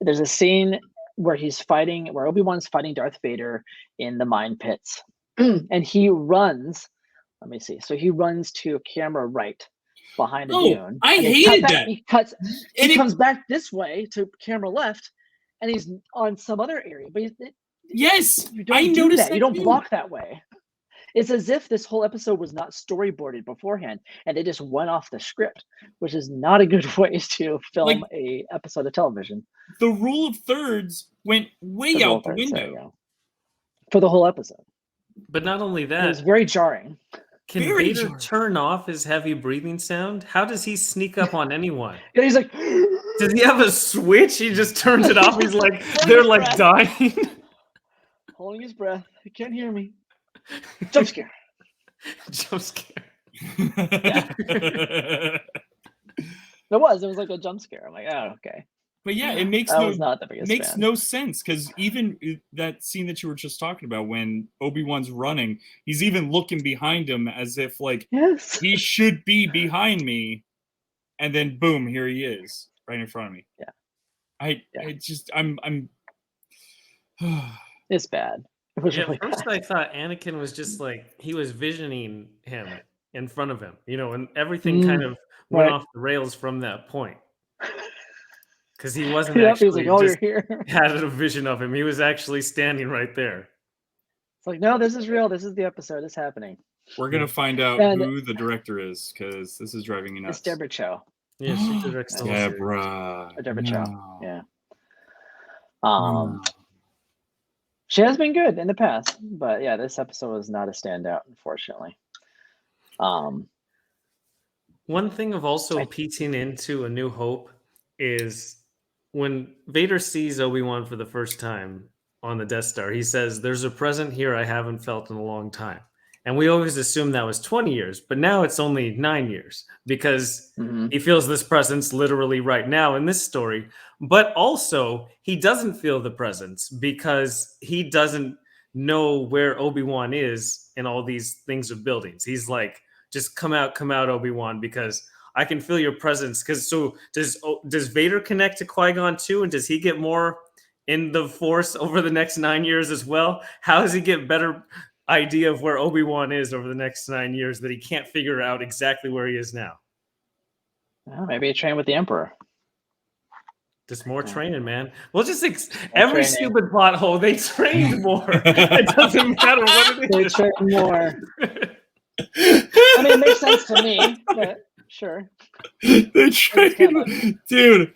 [SPEAKER 2] There's a scene where where Obi-Wan's fighting Darth Vader in the mine pits, and he runs. Let me see. So he runs to camera right behind a dune.
[SPEAKER 3] I
[SPEAKER 2] and
[SPEAKER 3] hated that.
[SPEAKER 2] He comes back this way to camera left, and he's on some other area. But
[SPEAKER 3] yes,
[SPEAKER 2] you don't
[SPEAKER 3] I
[SPEAKER 2] do
[SPEAKER 3] noticed
[SPEAKER 2] that. You don't
[SPEAKER 3] too.
[SPEAKER 2] block that way. It's as if this whole episode was not storyboarded beforehand, and they just went off the script, which is not a good way to film a episode of television.
[SPEAKER 3] The rule of thirds went way out the window
[SPEAKER 2] for the whole episode.
[SPEAKER 1] But not only that,
[SPEAKER 2] it was very jarring.
[SPEAKER 1] Can Vader turn off his heavy breathing sound? How does he sneak up on anyone?
[SPEAKER 2] Yeah, he's like,
[SPEAKER 1] does he have a switch? He just turns it off. He's like, they're like dying.
[SPEAKER 2] Holding his breath. He can't hear me. Jump scare.
[SPEAKER 1] Jump scare.
[SPEAKER 2] Yeah. It was like a jump scare. I'm like, oh, okay.
[SPEAKER 3] But yeah, it makes no sense, because even that scene that you were just talking about when Obi-Wan's running, he's even looking behind him as if like,
[SPEAKER 2] yes,
[SPEAKER 3] he should be behind me, and then boom, here he is right in front of me. I'm
[SPEAKER 2] it's bad. It was really
[SPEAKER 1] at first
[SPEAKER 2] bad.
[SPEAKER 1] I thought Anakin was just like, he was visioning him in front of him, and everything kind of went off the rails from that point. Because he wasn't actually
[SPEAKER 2] he was like, oh, you're here.
[SPEAKER 1] Had a vision of him. He was actually standing right there.
[SPEAKER 2] It's like, no, this is real. This is the episode. It's happening.
[SPEAKER 3] We're going to find out who the director is, because this is driving me nuts.
[SPEAKER 2] It's Deborah Chow.
[SPEAKER 1] Yeah, she directs the whole
[SPEAKER 3] series.
[SPEAKER 2] Deborah Chow. Yeah. She has been good in the past, but yeah, this episode was not a standout, unfortunately.
[SPEAKER 1] One thing of also piecing into A New Hope is when Vader sees Obi-Wan for the first time on the Death Star, he says, "There's a present here I haven't felt in a long time." And we always assume that was 20 years, but now it's only 9 years because he feels this presence literally right now in this story. But also, he doesn't feel the presence because he doesn't know where Obi-Wan is in all these things of buildings. He's like, just come out, Obi-Wan, because I can feel your presence. So does Vader connect to Qui-Gon too? And does he get more in the Force over the next 9 years as well? How does he get better idea of where Obi-Wan is over the next 9 years that he can't figure out exactly where he is now?
[SPEAKER 2] Well, maybe he trained with the Emperor.
[SPEAKER 1] Just more training, man. Well, just every stupid plot hole, they trained more. It doesn't matter what it is.
[SPEAKER 2] They trained more. I mean, it makes sense to me, but sure.
[SPEAKER 3] They trained, dude.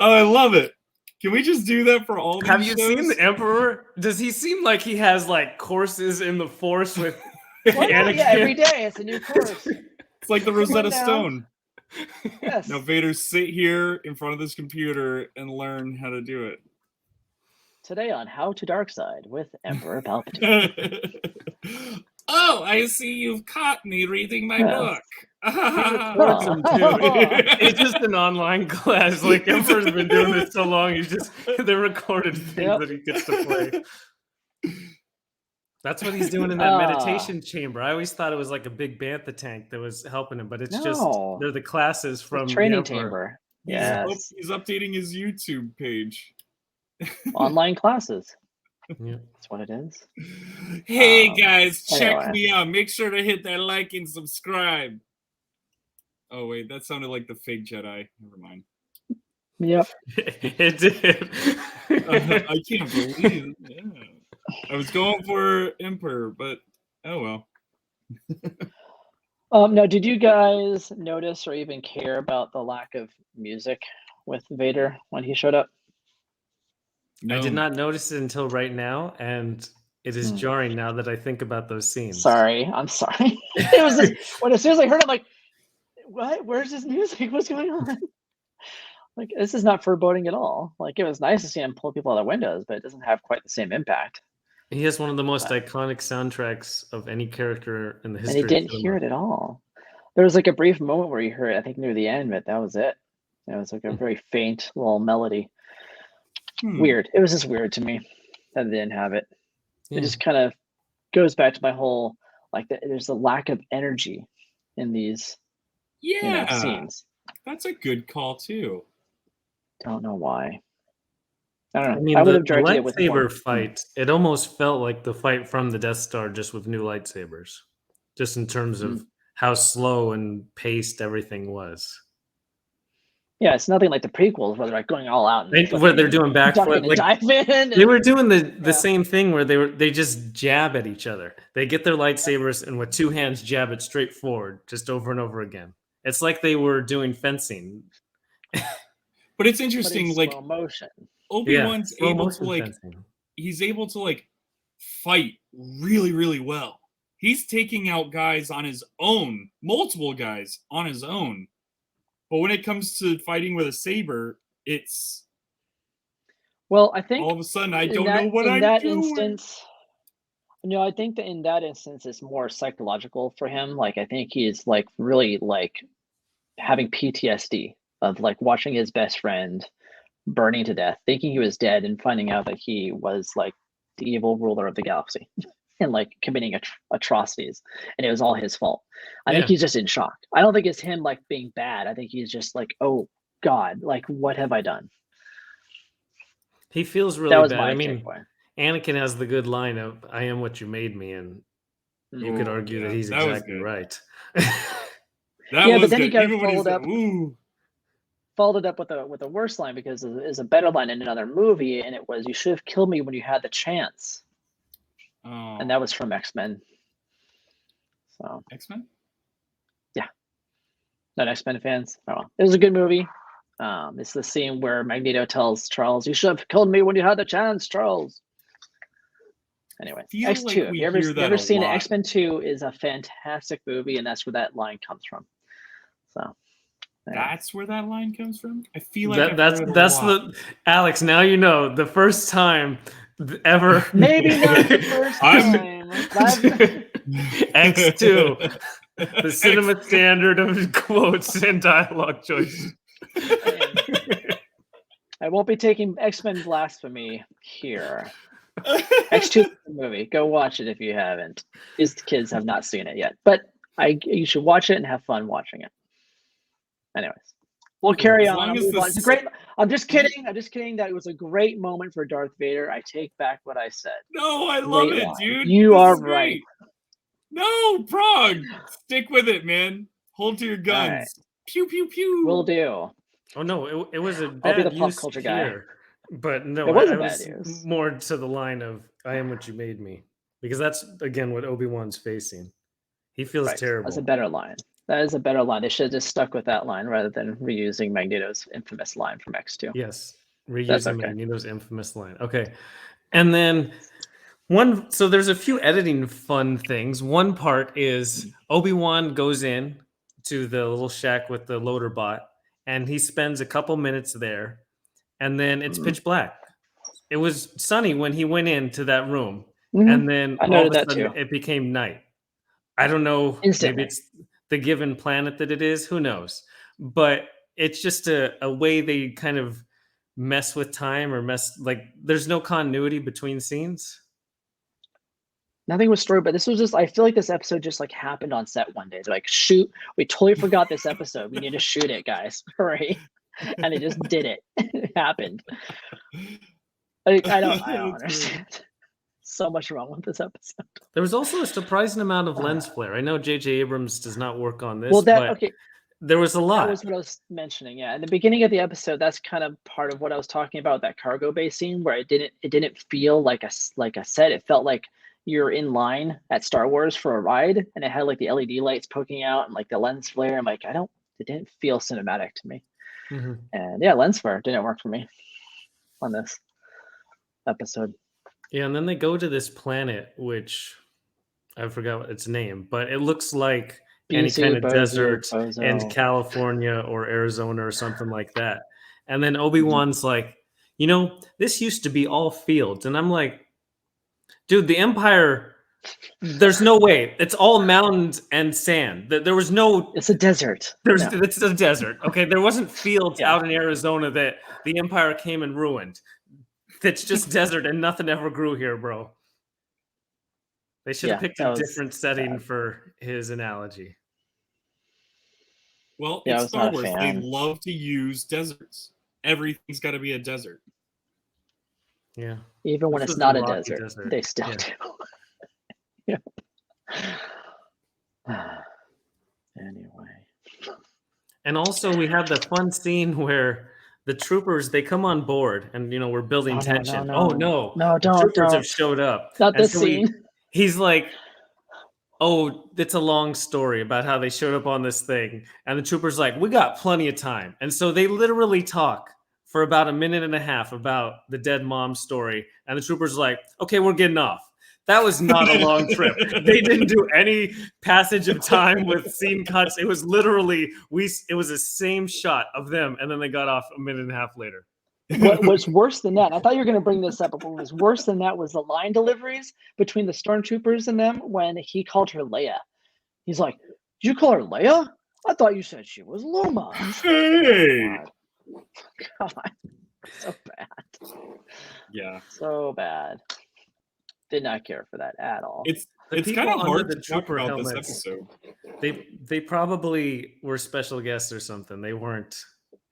[SPEAKER 3] Oh, I love it. Can we just do that for all these
[SPEAKER 1] Have you
[SPEAKER 3] shows?
[SPEAKER 1] seen the Emperor? Does he seem like he has like courses in the Force with Anakin?
[SPEAKER 2] Yeah, every day it's a new course.
[SPEAKER 3] It's like the Rosetta Stone.
[SPEAKER 2] Yes.
[SPEAKER 3] Now Vader, sit here in front of this computer and learn how to do it.
[SPEAKER 2] Today on How to Dark Side with Emperor Palpatine.
[SPEAKER 3] Oh, I see you've caught me reading my book.
[SPEAKER 1] It's just an online class. Like Emperor's been doing this so long, they're recorded things that he gets to play. That's what he's doing in that meditation chamber. I always thought it was like a big bantha tank that was helping him, but it's just they're the classes from
[SPEAKER 2] the training
[SPEAKER 1] the
[SPEAKER 2] chamber.
[SPEAKER 3] Yes. He's updating his YouTube page.
[SPEAKER 2] Online classes.
[SPEAKER 1] Yeah.
[SPEAKER 2] That's what it is.
[SPEAKER 3] Hey guys, check me out. Make sure to hit that like and subscribe. Oh wait, that sounded like the fake Jedi. Never mind.
[SPEAKER 2] Yep.
[SPEAKER 1] It did.
[SPEAKER 3] I can't believe it. Yeah. I was going for Emperor, but oh
[SPEAKER 2] well. Now, did you guys notice or even care about the lack of music with Vader when he showed up?
[SPEAKER 1] No. I did not notice it until right now, and it is jarring now that I think about those scenes.
[SPEAKER 2] Sorry, I'm sorry. It was just, as soon as I heard it, I'm like, what? Where's his music? What's going on? Like, this is not foreboding at all. Like, it was nice to see him pull people out of windows, but it doesn't have quite the same impact.
[SPEAKER 1] He has one of the most iconic soundtracks of any character in the history.
[SPEAKER 2] And he didn't hear it at all. There was like a brief moment where he heard it, I think near the end, but that was it. It was like a very faint little melody.
[SPEAKER 3] Hmm.
[SPEAKER 2] Weird. It was just weird to me that they didn't have it.
[SPEAKER 1] Yeah.
[SPEAKER 2] It just kind of goes back to my whole like there's a lack of energy in these
[SPEAKER 3] Yeah,
[SPEAKER 2] scenes.
[SPEAKER 3] that's a good call too.
[SPEAKER 2] Don't know why. I don't know.
[SPEAKER 1] I mean,
[SPEAKER 2] I would
[SPEAKER 1] the
[SPEAKER 2] have directed it with more.
[SPEAKER 1] lightsaber fight, it almost felt like the fight from the Death Star just with new lightsabers, just in terms of how slow and paced everything was.
[SPEAKER 2] Yeah, it's nothing like the prequels where they're like going all out and
[SPEAKER 1] Where they're doing backflip, like
[SPEAKER 2] dive in.
[SPEAKER 1] they were doing the same thing where they just jab at each other. They get their lightsabers and with two hands jab it straight forward, just over and over again. It's like they were doing fencing.
[SPEAKER 3] But it's interesting,
[SPEAKER 2] but
[SPEAKER 3] like
[SPEAKER 2] slow motion.
[SPEAKER 3] Obi-Wan's
[SPEAKER 1] slow
[SPEAKER 3] able to
[SPEAKER 1] motion
[SPEAKER 3] like
[SPEAKER 1] fencing.
[SPEAKER 3] he's able to like fight really, really well. He's taking out guys on his own, multiple guys on his own. But when it comes to fighting with a saber, it's
[SPEAKER 2] well, I think
[SPEAKER 3] all of a sudden I don't know what I'm doing.
[SPEAKER 2] Instance, no, I think that in that instance it's more psychological for him. Like I think he's like really like having PTSD of like watching his best friend burning to death, thinking he was dead, and finding out that he was like the evil ruler of the galaxy and like committing atrocities, and it was all his fault. I think he's just in shock. I don't think it's him like being bad. I think he's just like, oh God, like what have I done?
[SPEAKER 1] He feels
[SPEAKER 2] That
[SPEAKER 1] really
[SPEAKER 2] was
[SPEAKER 1] bad.
[SPEAKER 2] my
[SPEAKER 1] I mean,
[SPEAKER 2] takeaway.
[SPEAKER 1] Anakin has the good line of "I am what you made me," and you could argue that he's
[SPEAKER 3] that was
[SPEAKER 1] exactly
[SPEAKER 3] good.
[SPEAKER 1] right.
[SPEAKER 3] That
[SPEAKER 2] Yeah,
[SPEAKER 3] was
[SPEAKER 2] but then
[SPEAKER 3] good.
[SPEAKER 2] he got
[SPEAKER 3] Even when he
[SPEAKER 2] followed
[SPEAKER 3] said,
[SPEAKER 2] up.
[SPEAKER 3] "Ooh,"
[SPEAKER 2] Followed up with a worse line because it's a better line in another movie, and it was, "You should have killed me when you had the chance," and that was from X-Men. So
[SPEAKER 3] X-Men.
[SPEAKER 2] Yeah, not X-Men fans. Oh, well. It was a good movie. It's the scene where Magneto tells Charles, "You should have killed me when you had the chance, Charles." Anyway, X2.
[SPEAKER 3] Like
[SPEAKER 2] if you ever seen it,
[SPEAKER 3] lot.
[SPEAKER 2] X-Men 2 is a fantastic movie, and that's where that line comes from. So anyway.
[SPEAKER 3] That's where that line comes from. I feel like
[SPEAKER 1] that's the Alex. Now you know the first time ever.
[SPEAKER 2] Maybe not the first time.
[SPEAKER 1] X2, the cinema standard of quotes and dialogue choice.
[SPEAKER 2] I won't be taking X-Men blasphemy here. X2 movie. Go watch it if you haven't. These kids have not seen it yet, but you should watch it and have fun watching it. Anyways, we'll carry on. It's a great. I'm just kidding. I'm just kidding. That it was a great moment for Darth Vader. I take back what I said.
[SPEAKER 3] No, I love it, dude.
[SPEAKER 2] You are right.
[SPEAKER 3] No, Prague. Stick with it, man. Hold to your guns.
[SPEAKER 2] Right.
[SPEAKER 3] Pew pew pew.
[SPEAKER 2] Will do.
[SPEAKER 1] Oh no, it was a bad
[SPEAKER 2] I'll be the pop
[SPEAKER 1] use
[SPEAKER 2] culture
[SPEAKER 1] here.
[SPEAKER 2] guy.
[SPEAKER 1] But no,
[SPEAKER 2] it was
[SPEAKER 1] I
[SPEAKER 2] a bad
[SPEAKER 1] was
[SPEAKER 2] use.
[SPEAKER 1] more to the line of "I am what you made me," because that's again what Obi-Wan's facing. He feels terrible.
[SPEAKER 2] That's a better line. That is a better line. They should have just stuck with that line rather than reusing Magneto's infamous line from X2.
[SPEAKER 1] Yes, reusing Magneto's infamous line. Okay, and then so there's a few editing fun things. One part is Obi-Wan goes in to the little shack with the loader bot, and he spends a couple minutes there, and then it's pitch black. It was sunny when he went into that room, and then all of a sudden it became night. I don't know. Maybe it's the given planet that it is. Who knows? But it's just a way they kind of mess with time or there's no continuity between scenes.
[SPEAKER 2] Nothing was story, but this was just, I feel like this episode just like happened on set one day. They're like, shoot, we totally forgot this episode. We need to shoot it, guys. Hurry. And they just did it. It happened. Like, I don't understand. So much wrong with this episode.
[SPEAKER 1] There was also a surprising amount of lens flare. I know J.J. Abrams does not work on this, but there was a lot.
[SPEAKER 2] That was what I was mentioning. Yeah, in the beginning of the episode, that's kind of part of what I was talking about. That cargo bay scene where it didn't feel like a set. It felt like you're in line at Star Wars for a ride, and it had like the LED lights poking out and like the lens flare. I'm like, it didn't feel cinematic to me.
[SPEAKER 1] Mm-hmm.
[SPEAKER 2] And yeah, lens flare didn't work for me on this episode.
[SPEAKER 1] Yeah, and then they go to this planet, which I forgot its name, but it looks like any kind of desert in California or Arizona or something like that. And then Obi-Wan's like, this used to be all fields. And I'm like, dude, the Empire There's no way. It's all mountains and sand. There was no.
[SPEAKER 2] It's a desert.
[SPEAKER 1] It's a desert. Okay, there wasn't fields
[SPEAKER 2] Yeah.
[SPEAKER 1] out in Arizona that the Empire came and ruined. It's just desert and nothing ever grew here, bro. They should have picked a different setting for his analogy.
[SPEAKER 3] Well,
[SPEAKER 2] Yeah, I
[SPEAKER 3] it's
[SPEAKER 2] was
[SPEAKER 3] Star
[SPEAKER 2] not a
[SPEAKER 3] Wars. They
[SPEAKER 2] fan.
[SPEAKER 3] love to use deserts. Everything's got to be a desert.
[SPEAKER 1] Yeah.
[SPEAKER 2] Even when
[SPEAKER 1] This
[SPEAKER 2] it's
[SPEAKER 1] was
[SPEAKER 2] not
[SPEAKER 1] the
[SPEAKER 2] a
[SPEAKER 1] rocky
[SPEAKER 2] desert, they still
[SPEAKER 1] Yeah.
[SPEAKER 2] do. Yeah. Anyway.
[SPEAKER 1] And also we had the fun scene where the troopers, they come on board and, we're building tension.
[SPEAKER 2] No.
[SPEAKER 1] Oh, no.
[SPEAKER 2] No,
[SPEAKER 1] The
[SPEAKER 2] don't.
[SPEAKER 1] troopers have showed up.
[SPEAKER 2] Not
[SPEAKER 1] And
[SPEAKER 2] this
[SPEAKER 1] so
[SPEAKER 2] scene.
[SPEAKER 1] he's like, oh, it's a long story about how they showed up on this thing. And the trooper's like, we got plenty of time. And so they literally talk for about a minute and a half about the dead mom story. And the trooper's like, okay, we're getting off. That was not a long trip. They didn't do any passage of time with scene cuts. It was literally, it was the same shot of them. And then they got off a minute and a half later.
[SPEAKER 2] What was worse than that, I thought you were going to bring this up, but what was worse than that was the line deliveries between the stormtroopers and them when he called her Leia. He's like, did you call her Leia? I thought you said she was Luma.
[SPEAKER 3] Hey!
[SPEAKER 2] God. So bad.
[SPEAKER 3] Yeah.
[SPEAKER 2] So bad. Did not care for that at all.
[SPEAKER 3] It's
[SPEAKER 1] people
[SPEAKER 3] kind of
[SPEAKER 1] under
[SPEAKER 3] hard
[SPEAKER 1] the
[SPEAKER 3] to talk
[SPEAKER 1] trooper
[SPEAKER 3] about this
[SPEAKER 1] helmets,
[SPEAKER 3] episode.
[SPEAKER 1] They probably were special guests or something. They weren't.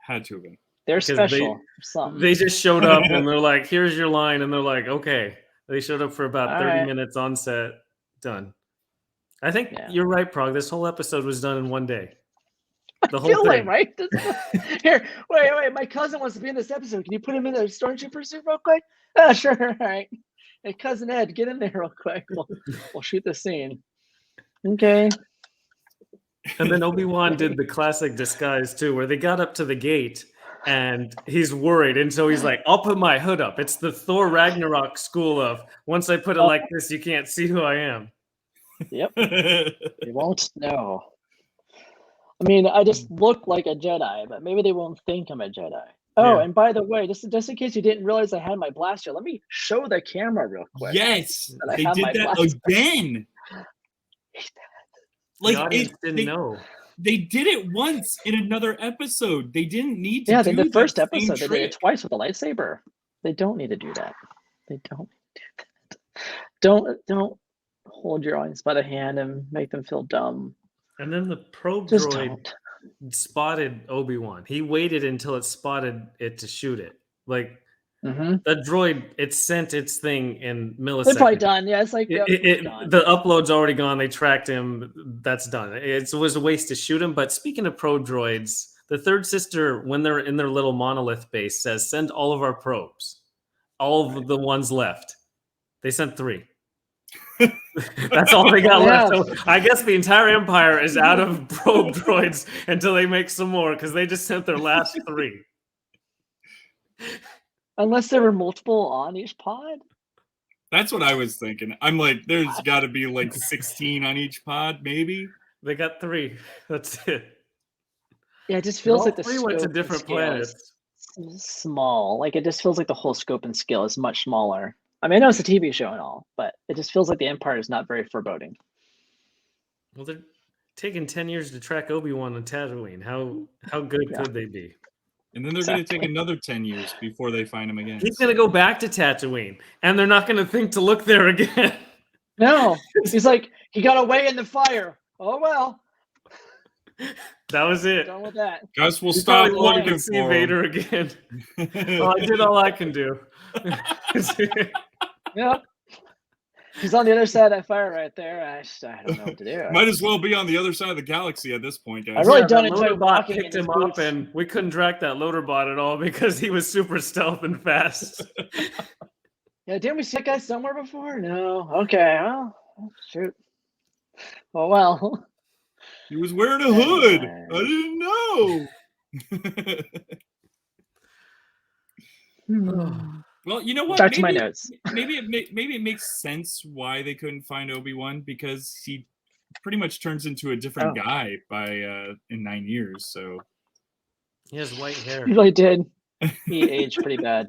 [SPEAKER 3] Had to have been.
[SPEAKER 2] They're
[SPEAKER 1] 'cause
[SPEAKER 2] special. for something.
[SPEAKER 1] They just showed up and they're like, here's your line. And they're like, okay. They showed up for about
[SPEAKER 2] All
[SPEAKER 1] 30
[SPEAKER 2] right.
[SPEAKER 1] minutes on set. Done. I think
[SPEAKER 2] Yeah.
[SPEAKER 1] you're right, Prague. This whole episode was done in one day. The
[SPEAKER 2] I
[SPEAKER 1] whole
[SPEAKER 2] feel
[SPEAKER 1] thing.
[SPEAKER 2] like, right? Here, wait. My cousin wants to be in this episode. Can you put him in a stormtrooper suit real quick? Sure. All right. Hey, cousin Ed, get in there real quick. We'll shoot the scene. Okay.
[SPEAKER 1] And then Obi-Wan did the classic disguise too, where they got up to the gate and he's worried. And so he's like, I'll put my hood up. It's the Thor Ragnarok school of once I put it like this, you can't see who I am.
[SPEAKER 2] Yep. They won't know. I mean, I just look like a Jedi, but maybe they won't think I'm a Jedi. Oh,
[SPEAKER 1] Yeah.
[SPEAKER 2] and by the way, just in case you didn't realize I had my blaster, let me show the camera real quick.
[SPEAKER 3] Yes,
[SPEAKER 2] that I
[SPEAKER 3] they
[SPEAKER 2] have
[SPEAKER 3] did
[SPEAKER 2] my
[SPEAKER 3] that
[SPEAKER 2] blaster.
[SPEAKER 3] again.
[SPEAKER 1] The audience didn't know.
[SPEAKER 3] They did it once in another episode. They didn't need to.
[SPEAKER 2] Yeah,
[SPEAKER 3] do
[SPEAKER 2] in the
[SPEAKER 3] that
[SPEAKER 2] first
[SPEAKER 3] same
[SPEAKER 2] episode, they did
[SPEAKER 3] trick.
[SPEAKER 2] it twice with a lightsaber. They don't need to do that. They don't need to do that. Don't hold your audience by the hand and make them feel dumb.
[SPEAKER 1] And then the probe
[SPEAKER 2] Just
[SPEAKER 1] droid
[SPEAKER 2] don't.
[SPEAKER 1] spotted Obi-Wan. He waited until it spotted it to shoot it. Like
[SPEAKER 2] Mm-hmm.
[SPEAKER 1] the droid, it sent its thing in milliseconds.
[SPEAKER 2] They're probably done. Yeah, it's like it's gone.
[SPEAKER 1] The upload's already gone. They tracked him. That's done. It was a waste to shoot him. But speaking of probe droids, the third sister, when they're in their little monolith base, says, send all of our probes. All of the ones left. They sent 3. That's all they got left. So I guess the entire Empire is out of probe droids until they make some more because they just sent their last 3.
[SPEAKER 2] Unless there were multiple on each pod.
[SPEAKER 3] That's what I was thinking. I'm like, there's got to be like 16 on each pod, maybe.
[SPEAKER 1] They got 3. That's it.
[SPEAKER 2] Yeah, it just feels like the
[SPEAKER 1] 3 went to
[SPEAKER 2] scope and
[SPEAKER 1] different
[SPEAKER 2] scale
[SPEAKER 1] planets.
[SPEAKER 2] is small. Like it just feels like the whole scope and scale is much smaller. I mean, I know it's a TV show and all, but it just feels like the Empire is not very foreboding.
[SPEAKER 1] Well, they're taking 10 years to track Obi-Wan on Tatooine. How good could they be?
[SPEAKER 3] And then they're going to take another 10 years before they find him again.
[SPEAKER 1] He's going to go back to Tatooine, and they're not going to think to look there again.
[SPEAKER 2] No, he's like, he got away in the fire. Oh, well.
[SPEAKER 1] That was it.
[SPEAKER 2] Done with that.
[SPEAKER 3] Guys, we'll
[SPEAKER 1] He
[SPEAKER 3] stop
[SPEAKER 1] probably won't
[SPEAKER 3] looking
[SPEAKER 1] even see
[SPEAKER 3] for
[SPEAKER 1] Vader
[SPEAKER 3] him.
[SPEAKER 1] again. Well, I did all I can do.
[SPEAKER 2] Yep. He's on the other side of that fire right there. I don't know what to do.
[SPEAKER 3] Might as well be on the other side of the galaxy at this point, guys.
[SPEAKER 2] I really
[SPEAKER 1] Yeah,
[SPEAKER 2] don't
[SPEAKER 1] that
[SPEAKER 2] enjoy
[SPEAKER 1] loader bot
[SPEAKER 2] walking in
[SPEAKER 1] picked
[SPEAKER 2] his
[SPEAKER 1] him up,
[SPEAKER 2] boots.
[SPEAKER 1] and we couldn't track that loader bot at all because he was super stealth and fast.
[SPEAKER 2] Yeah, didn't we see that guy somewhere before? No. Okay. Well, shoot. Oh, well.
[SPEAKER 3] He was wearing a hood.
[SPEAKER 2] Anyway.
[SPEAKER 3] I didn't know. Well, you know what?
[SPEAKER 2] Back to my notes.
[SPEAKER 3] Maybe it makes sense why they couldn't find Obi-Wan, because he pretty much turns into a different guy by in 9 years. So
[SPEAKER 1] He has white hair.
[SPEAKER 2] He really did. He aged pretty bad.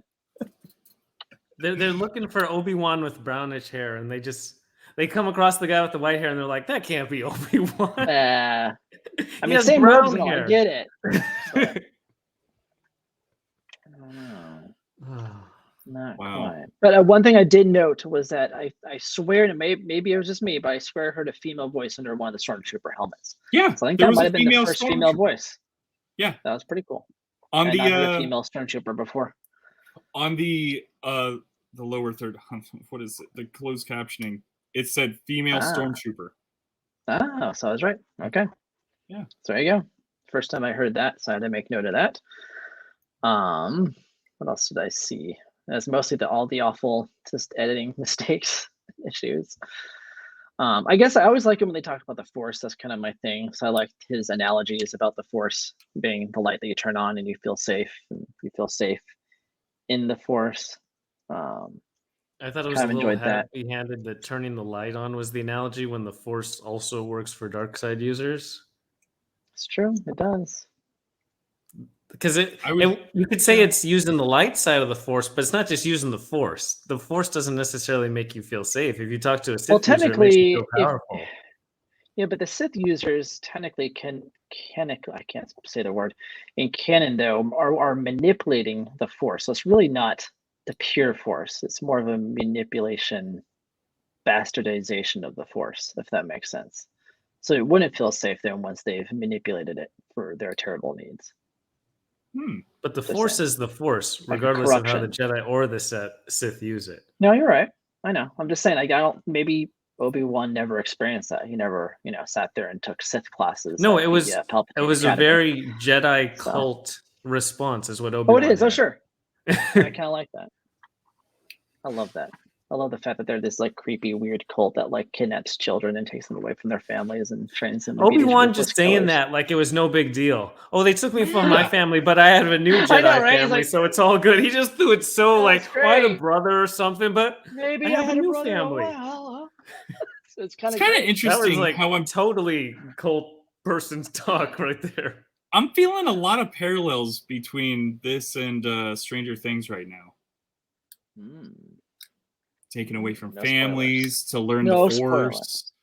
[SPEAKER 1] They're looking for Obi-Wan with brownish hair, and they They come across the guy with the white hair, and they're like, "That can't be Obi-Wan."
[SPEAKER 2] I
[SPEAKER 1] He
[SPEAKER 2] mean,
[SPEAKER 1] has
[SPEAKER 2] same moves
[SPEAKER 1] brown
[SPEAKER 2] and all. I
[SPEAKER 1] hair.
[SPEAKER 2] get it. But, I don't know. Not quite. But one thing I did note was that I swear, and maybe it was just me, but I swear I heard a female voice under one of the stormtrooper helmets.
[SPEAKER 3] Yeah,
[SPEAKER 2] So I think
[SPEAKER 3] there
[SPEAKER 2] that
[SPEAKER 3] was
[SPEAKER 2] might
[SPEAKER 3] a
[SPEAKER 2] have been the
[SPEAKER 3] female
[SPEAKER 2] first female voice.
[SPEAKER 3] Yeah,
[SPEAKER 2] that was pretty cool.
[SPEAKER 3] On
[SPEAKER 2] I've
[SPEAKER 3] the
[SPEAKER 2] not heard a female stormtrooper before.
[SPEAKER 3] on the lower third, what is it? The closed captioning. It said female stormtrooper.
[SPEAKER 2] Oh, so I was right. Okay.
[SPEAKER 3] Yeah.
[SPEAKER 2] So there you go. First time I heard that, so I had to make note of that. What else did I see? That's mostly all the awful just editing mistakes issues. I guess I always like it when they talk about the Force. That's kind of my thing. So I liked his analogies about the Force being the light that you turn on and you feel safe. And you feel safe in the Force.
[SPEAKER 1] I thought it was a little heavy-handed that turning the light on was the analogy when the Force also works for dark side users.
[SPEAKER 2] It's true. It does.
[SPEAKER 1] Because you could say it's using the light side of the Force, but it's not just using the Force. The Force doesn't necessarily make you feel safe. If you talk to a Sith user, it makes you feel powerful.
[SPEAKER 2] Yeah, but the Sith users technically I can't say the word, in canon though, are manipulating the Force. So it's really not the pure Force. It's more of a manipulation, bastardization of the Force, if that makes sense. So it wouldn't feel safe then once they've manipulated it for their terrible needs.
[SPEAKER 1] But the Force is the Force, regardless of how the Jedi or the Sith use it.
[SPEAKER 2] No, you're right. I know. I'm just saying, I don't. Maybe Obi-Wan never experienced that. He never, sat there and took Sith classes.
[SPEAKER 1] No, it was a very Jedi cult response, is what Obi-Wan.
[SPEAKER 2] Oh, it is. Oh, sure. I kind of like that. I love that. I love the fact that they're this creepy, weird cult that kidnaps children and takes them away from their families and trains them.
[SPEAKER 1] Obi-Wan just saying that like it was no big deal. Oh, they took me from my family, but I have a new Jedi family, so it's all good. He just threw it so I had a brother or something, but
[SPEAKER 2] maybe
[SPEAKER 1] I have a new family.
[SPEAKER 2] So it's kind of
[SPEAKER 3] interesting how I'm
[SPEAKER 1] totally cult person's talk right there.
[SPEAKER 3] I'm feeling a lot of parallels between this and Stranger Things right now. Taken away from families to learn the Force.
[SPEAKER 2] Spoilers.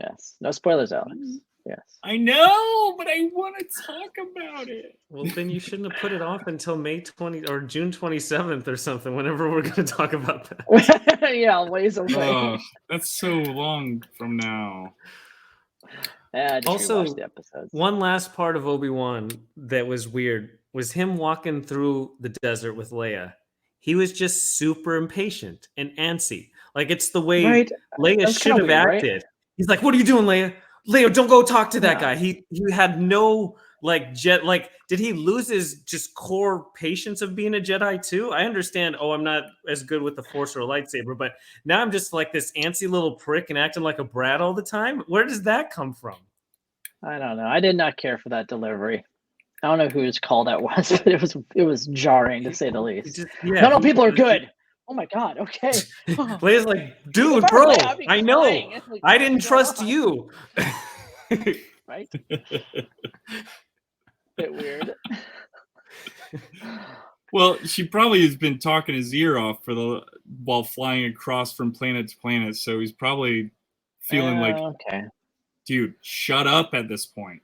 [SPEAKER 2] Yes. No spoilers, Alex. Yes.
[SPEAKER 3] I know, but I want to talk about it.
[SPEAKER 1] Well, then you shouldn't have put it off until May 20 or June 27th or something, whenever we're going to talk about
[SPEAKER 2] that. Yeah, ways away.
[SPEAKER 3] That's so long from now.
[SPEAKER 2] Yeah,
[SPEAKER 1] also,
[SPEAKER 2] the episodes.
[SPEAKER 1] One last part of Obi-Wan that was weird was him walking through the desert with Leia. He was just super impatient and antsy. It's the way Leia should have acted. Right? He's like, "What are you doing, Leia? Leia, don't go talk to that guy." He had no did he lose his just core patience of being a Jedi too? I understand, I'm not as good with the Force or a lightsaber, but now I'm just like this antsy little prick and acting like a brat all the time. Where does that come from?
[SPEAKER 2] I don't know. I did not care for that delivery. I don't know whose call that was, but it was jarring to say the least. No, people are good. Oh my god, okay.
[SPEAKER 1] Leia's like, dude, bro, I know. I didn't trust you.
[SPEAKER 2] Right? Bit weird.
[SPEAKER 3] Well, she probably has been talking his ear off while flying across from planet to planet, so he's probably feeling dude, shut up at this point.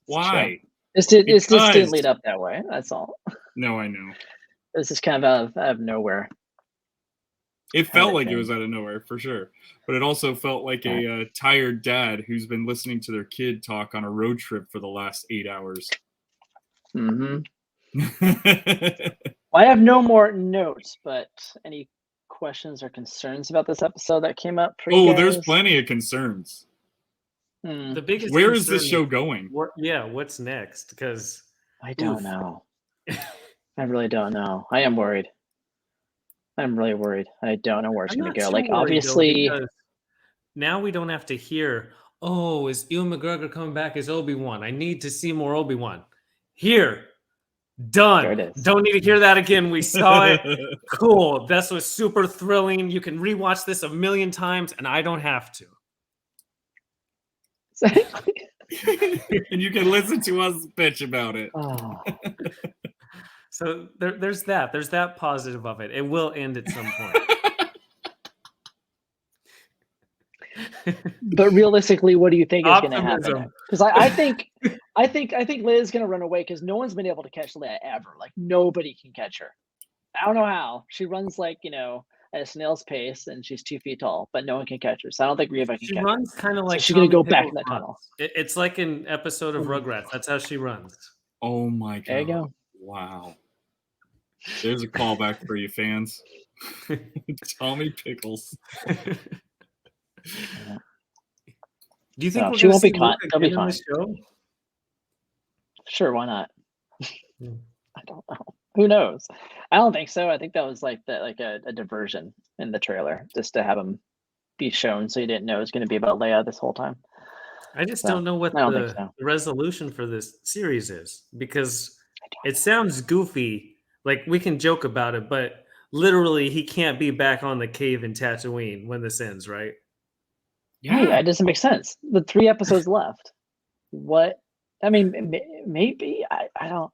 [SPEAKER 3] Why?
[SPEAKER 2] This didn't lead up that way. That's all.
[SPEAKER 3] No, I know.
[SPEAKER 2] This is kind of out of nowhere.
[SPEAKER 3] It felt like it was out of nowhere, for sure. But it also felt like a tired dad who's been listening to their kid talk on a road trip for the last 8 hours.
[SPEAKER 2] Mm-hmm. I have no more notes, but any questions or concerns about this episode that came up for you guys?
[SPEAKER 3] There's plenty of concerns.
[SPEAKER 1] The biggest
[SPEAKER 3] Where is this show going?
[SPEAKER 1] What's next? Because
[SPEAKER 2] I don't know. I really don't know. I am worried. I'm really worried. I don't know where it's going to go. Obviously,
[SPEAKER 1] now we don't have to hear, is Ewan McGregor coming back as Obi-Wan? I need to see more Obi-Wan. Here. Done.
[SPEAKER 2] There it is.
[SPEAKER 1] Don't need to hear that again. We saw it. Cool. This was super thrilling. You can rewatch this 1,000,000 times, and I don't have to.
[SPEAKER 3] And you can listen to us bitch about it.
[SPEAKER 1] So there's that. There's that positive of it. It will end at some point.
[SPEAKER 2] But realistically, what do you think is going to happen?
[SPEAKER 1] Optimism.
[SPEAKER 2] Because I think Leia's going to run away because no one's been able to catch Leia ever. Like nobody can catch her. I don't know how. She runs like at a snail's pace, and she's 2 feet tall, but no one can catch her. So I don't think Reva can
[SPEAKER 1] She
[SPEAKER 2] catch
[SPEAKER 1] runs kind of
[SPEAKER 2] her.
[SPEAKER 1] like
[SPEAKER 2] So she's going to
[SPEAKER 1] Tommy
[SPEAKER 2] go back
[SPEAKER 1] Pickles
[SPEAKER 2] in that
[SPEAKER 1] runs.
[SPEAKER 2] tunnel.
[SPEAKER 1] It's like an episode of Rugrats. That's how she runs.
[SPEAKER 3] Oh my god!
[SPEAKER 2] There you go.
[SPEAKER 3] Wow. There's a callback for you fans. Tommy Pickles.
[SPEAKER 2] Yeah.
[SPEAKER 1] Do you think
[SPEAKER 2] No,
[SPEAKER 1] we're
[SPEAKER 2] she
[SPEAKER 1] gonna
[SPEAKER 2] won't be
[SPEAKER 1] see
[SPEAKER 2] caught.
[SPEAKER 1] Luke
[SPEAKER 2] They'll be
[SPEAKER 1] again in the
[SPEAKER 2] fine.
[SPEAKER 1] show?
[SPEAKER 2] Sure, why not?
[SPEAKER 1] Hmm.
[SPEAKER 2] I don't know. Who knows? I don't think so. I think that was like a diversion in the trailer, just to have him be shown, so you didn't know it was going to be about Leia this whole time.
[SPEAKER 1] I just
[SPEAKER 2] So,
[SPEAKER 1] don't know what
[SPEAKER 2] I don't think
[SPEAKER 1] the
[SPEAKER 2] so.
[SPEAKER 1] resolution for this series is, because it sounds goofy. Like we can joke about it, but literally he can't be back on the cave in Tatooine when this ends, right?
[SPEAKER 2] Right,
[SPEAKER 3] Yeah.
[SPEAKER 2] it doesn't make sense. The 3 episodes left. What? I mean, maybe I don't.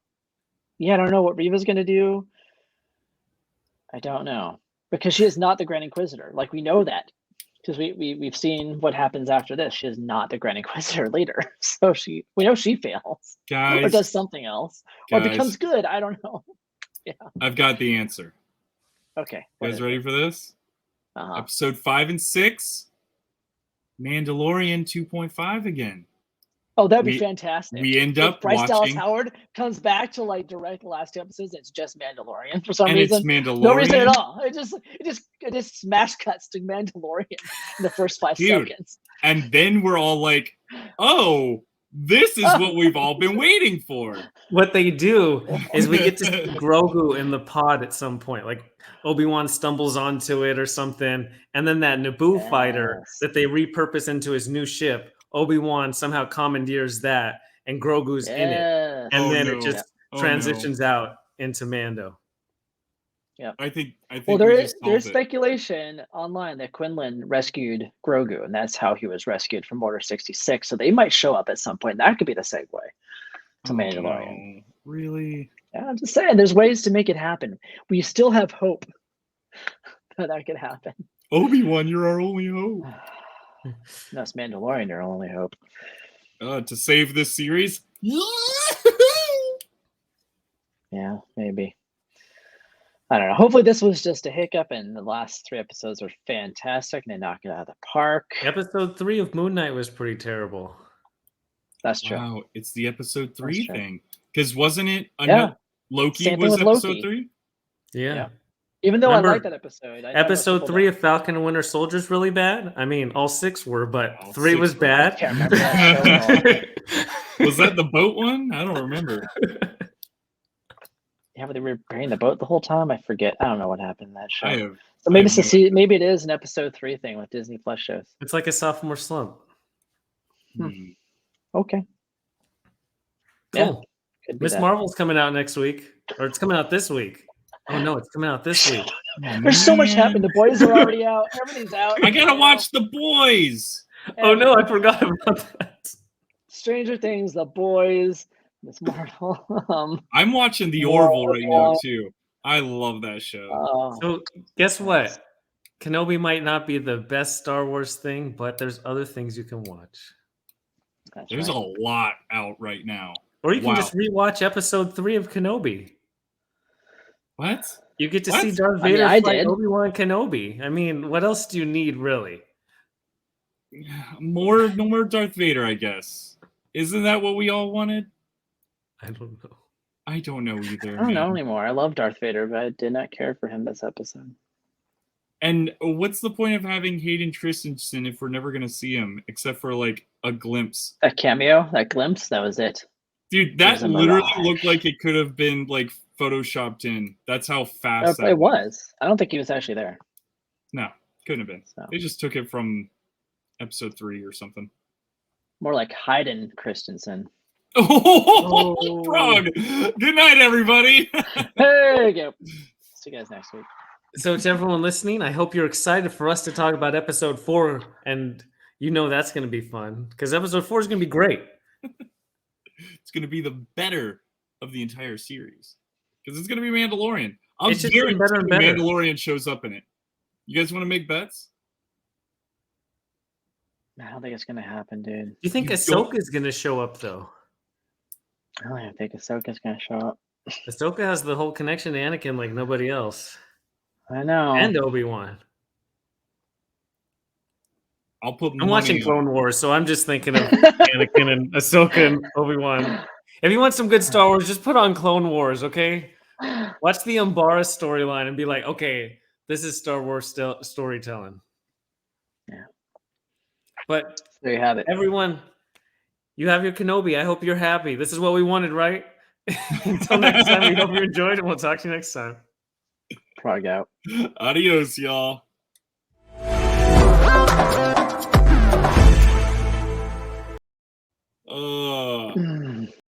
[SPEAKER 2] Yeah, I don't know what Reva's going to do. I don't know, because she is not the Grand Inquisitor. Like we know that, because we've seen what happens after this. She is not the Grand Inquisitor later, so we know she fails or
[SPEAKER 3] Guys,
[SPEAKER 2] does something else or
[SPEAKER 3] guys.
[SPEAKER 2] becomes good. I don't know. Yeah.
[SPEAKER 3] I've got the answer.
[SPEAKER 2] Okay.
[SPEAKER 3] You guys ready for this?
[SPEAKER 2] Uh-huh.
[SPEAKER 3] Episode 5 and 6. Mandalorian 2.5 again.
[SPEAKER 2] Oh, that'd be fantastic.
[SPEAKER 3] We end
[SPEAKER 2] If
[SPEAKER 3] up
[SPEAKER 2] Bryce Dallas
[SPEAKER 3] watching,
[SPEAKER 2] Howard comes back to like direct the last 2 episodes. It's just Mandalorian for some
[SPEAKER 3] and
[SPEAKER 2] reason.
[SPEAKER 3] it's Mandalorian.
[SPEAKER 2] No reason at all. It just smash cuts to Mandalorian in the first 5
[SPEAKER 3] Dude.
[SPEAKER 2] seconds.
[SPEAKER 3] And then we're all like, "Oh, this is what we've all been waiting for."
[SPEAKER 1] What they do is we get to see Grogu in the pod at some point. Like Obi-Wan stumbles onto it or something, and then that Naboo fighter
[SPEAKER 2] Yes.
[SPEAKER 1] that they repurpose into his new ship, Obi-Wan somehow commandeers that, and Grogu's in it.
[SPEAKER 2] Yes.
[SPEAKER 1] And
[SPEAKER 3] Oh,
[SPEAKER 1] then
[SPEAKER 3] no.
[SPEAKER 1] it just
[SPEAKER 3] Oh,
[SPEAKER 1] transitions out into Mando.
[SPEAKER 3] I think
[SPEAKER 2] Well,
[SPEAKER 3] we
[SPEAKER 2] there's
[SPEAKER 3] just solved it.
[SPEAKER 2] speculation online that Quinlan rescued Grogu, and that's how he was rescued from Order 66. So they might show up at some point. That could be the segue to Mandalorian.
[SPEAKER 3] No. Really?
[SPEAKER 2] Yeah, I'm just saying, there's ways to make it happen. We still have hope that could happen.
[SPEAKER 3] Obi-Wan, you're our only hope.
[SPEAKER 2] That's Mandalorian, your only hope.
[SPEAKER 3] To save this series?
[SPEAKER 2] Yeah, maybe. I don't know. Hopefully this was just a hiccup, and the last 3 episodes were fantastic, and they knocked it out of the park.
[SPEAKER 1] Episode 3 of Moon Knight was pretty terrible.
[SPEAKER 2] That's true.
[SPEAKER 3] Wow, it's the episode 3
[SPEAKER 2] That's true.
[SPEAKER 3] thing. Because wasn't it
[SPEAKER 2] Yeah.
[SPEAKER 3] Loki
[SPEAKER 2] Same thing
[SPEAKER 3] was
[SPEAKER 2] with
[SPEAKER 3] episode
[SPEAKER 2] Loki.
[SPEAKER 3] 3?
[SPEAKER 1] Yeah.
[SPEAKER 2] Even though
[SPEAKER 1] Remember
[SPEAKER 2] I like that episode. I know
[SPEAKER 1] Episode
[SPEAKER 2] people
[SPEAKER 1] 3
[SPEAKER 2] don't.
[SPEAKER 1] of Falcon and Winter Soldier is really bad. I mean, all 6 were, but
[SPEAKER 3] All
[SPEAKER 1] 3
[SPEAKER 3] 6
[SPEAKER 1] was
[SPEAKER 3] were.
[SPEAKER 1] bad.
[SPEAKER 2] I can't remember that show at all.
[SPEAKER 3] Was that the boat one? I don't remember.
[SPEAKER 2] Yeah, but they were burying the boat the whole time. I forget. I don't know what happened in that show.
[SPEAKER 3] I have.
[SPEAKER 2] So maybe
[SPEAKER 3] I have no
[SPEAKER 2] maybe it is an episode 3 thing with Disney Plus shows.
[SPEAKER 1] It's like a sophomore slump.
[SPEAKER 3] Hmm.
[SPEAKER 2] Okay.
[SPEAKER 1] Cool.
[SPEAKER 2] Yeah, could be
[SPEAKER 1] Miss
[SPEAKER 2] that.
[SPEAKER 1] Marvel's coming out next week, or it's coming out this week. Oh no, it's coming out this week.
[SPEAKER 2] There's so much happening. The boys are already out. Everything's out.
[SPEAKER 3] I gotta watch The Boys.
[SPEAKER 1] Oh no, I forgot about that.
[SPEAKER 2] Stranger Things, The Boys, Miss Marvel.
[SPEAKER 3] I'm watching The Orville right now too. I love that show.
[SPEAKER 1] So guess what? Kenobi might not be the best Star Wars thing, but there's other things you can watch.
[SPEAKER 3] There's a lot out right now.
[SPEAKER 1] Or you can
[SPEAKER 3] Wow.
[SPEAKER 1] just rewatch episode 3 of Kenobi.
[SPEAKER 3] What?
[SPEAKER 1] You get to
[SPEAKER 3] What?
[SPEAKER 1] see Darth
[SPEAKER 2] I mean,
[SPEAKER 1] Vader
[SPEAKER 2] I
[SPEAKER 1] fight
[SPEAKER 2] did.
[SPEAKER 1] Obi-Wan Kenobi. I mean, what else do you need, really?
[SPEAKER 3] No more Darth Vader, I guess. Isn't that what we all wanted?
[SPEAKER 1] I don't know.
[SPEAKER 3] I don't know either.
[SPEAKER 2] I don't know
[SPEAKER 3] man.
[SPEAKER 2] anymore. I love Darth Vader, but I did not care for him this episode.
[SPEAKER 3] And what's the point of having Hayden Christensen if we're never gonna see him except for like a glimpse?
[SPEAKER 2] That cameo, that glimpse, that was it.
[SPEAKER 3] Dude, that
[SPEAKER 2] was a
[SPEAKER 3] literally
[SPEAKER 2] mirage.
[SPEAKER 3] looked like it could have been like photoshopped in. That's how fast that
[SPEAKER 2] It was. I don't think he was actually there.
[SPEAKER 3] No, couldn't have been.
[SPEAKER 2] So.
[SPEAKER 3] They just took it from episode 3 or something.
[SPEAKER 2] More like Hayden Christensen.
[SPEAKER 3] Oh, frog! Good night, everybody.
[SPEAKER 2] There you go. See you guys next week.
[SPEAKER 1] So to everyone listening, I hope you're excited for us to talk about episode 4, and you know that's going to be fun because episode 4 is going to be great.
[SPEAKER 3] It's going to be the better of the entire series because it's going to be Mandalorian. I'm
[SPEAKER 1] It's just getting better and
[SPEAKER 3] guaranteed
[SPEAKER 1] better.
[SPEAKER 3] Mandalorian shows up in it. You guys want to make bets?
[SPEAKER 2] I don't think it's gonna happen, dude.
[SPEAKER 1] Do you think
[SPEAKER 3] You
[SPEAKER 1] Ahsoka is gonna show up though?
[SPEAKER 2] I don't even think Ahsoka's gonna show up.
[SPEAKER 1] Ahsoka has the whole connection to Anakin like nobody else,
[SPEAKER 2] I know.
[SPEAKER 1] and Obi-Wan.
[SPEAKER 3] I'll put
[SPEAKER 1] I'm watching
[SPEAKER 3] money on.
[SPEAKER 1] Clone Wars, so I'm just thinking of Anakin and Ahsoka and Obi-Wan. If you want some good Star Wars, just put on Clone Wars, okay? Watch the Umbara storyline and be like, okay, this is Star Wars storytelling.
[SPEAKER 2] Yeah.
[SPEAKER 1] But
[SPEAKER 2] There you have it.
[SPEAKER 1] everyone, you have your Kenobi. I hope you're happy. This is what we wanted, right? Until next time, we hope you enjoyed, and we'll talk to you next time.
[SPEAKER 2] Prog out.
[SPEAKER 3] Adios, y'all.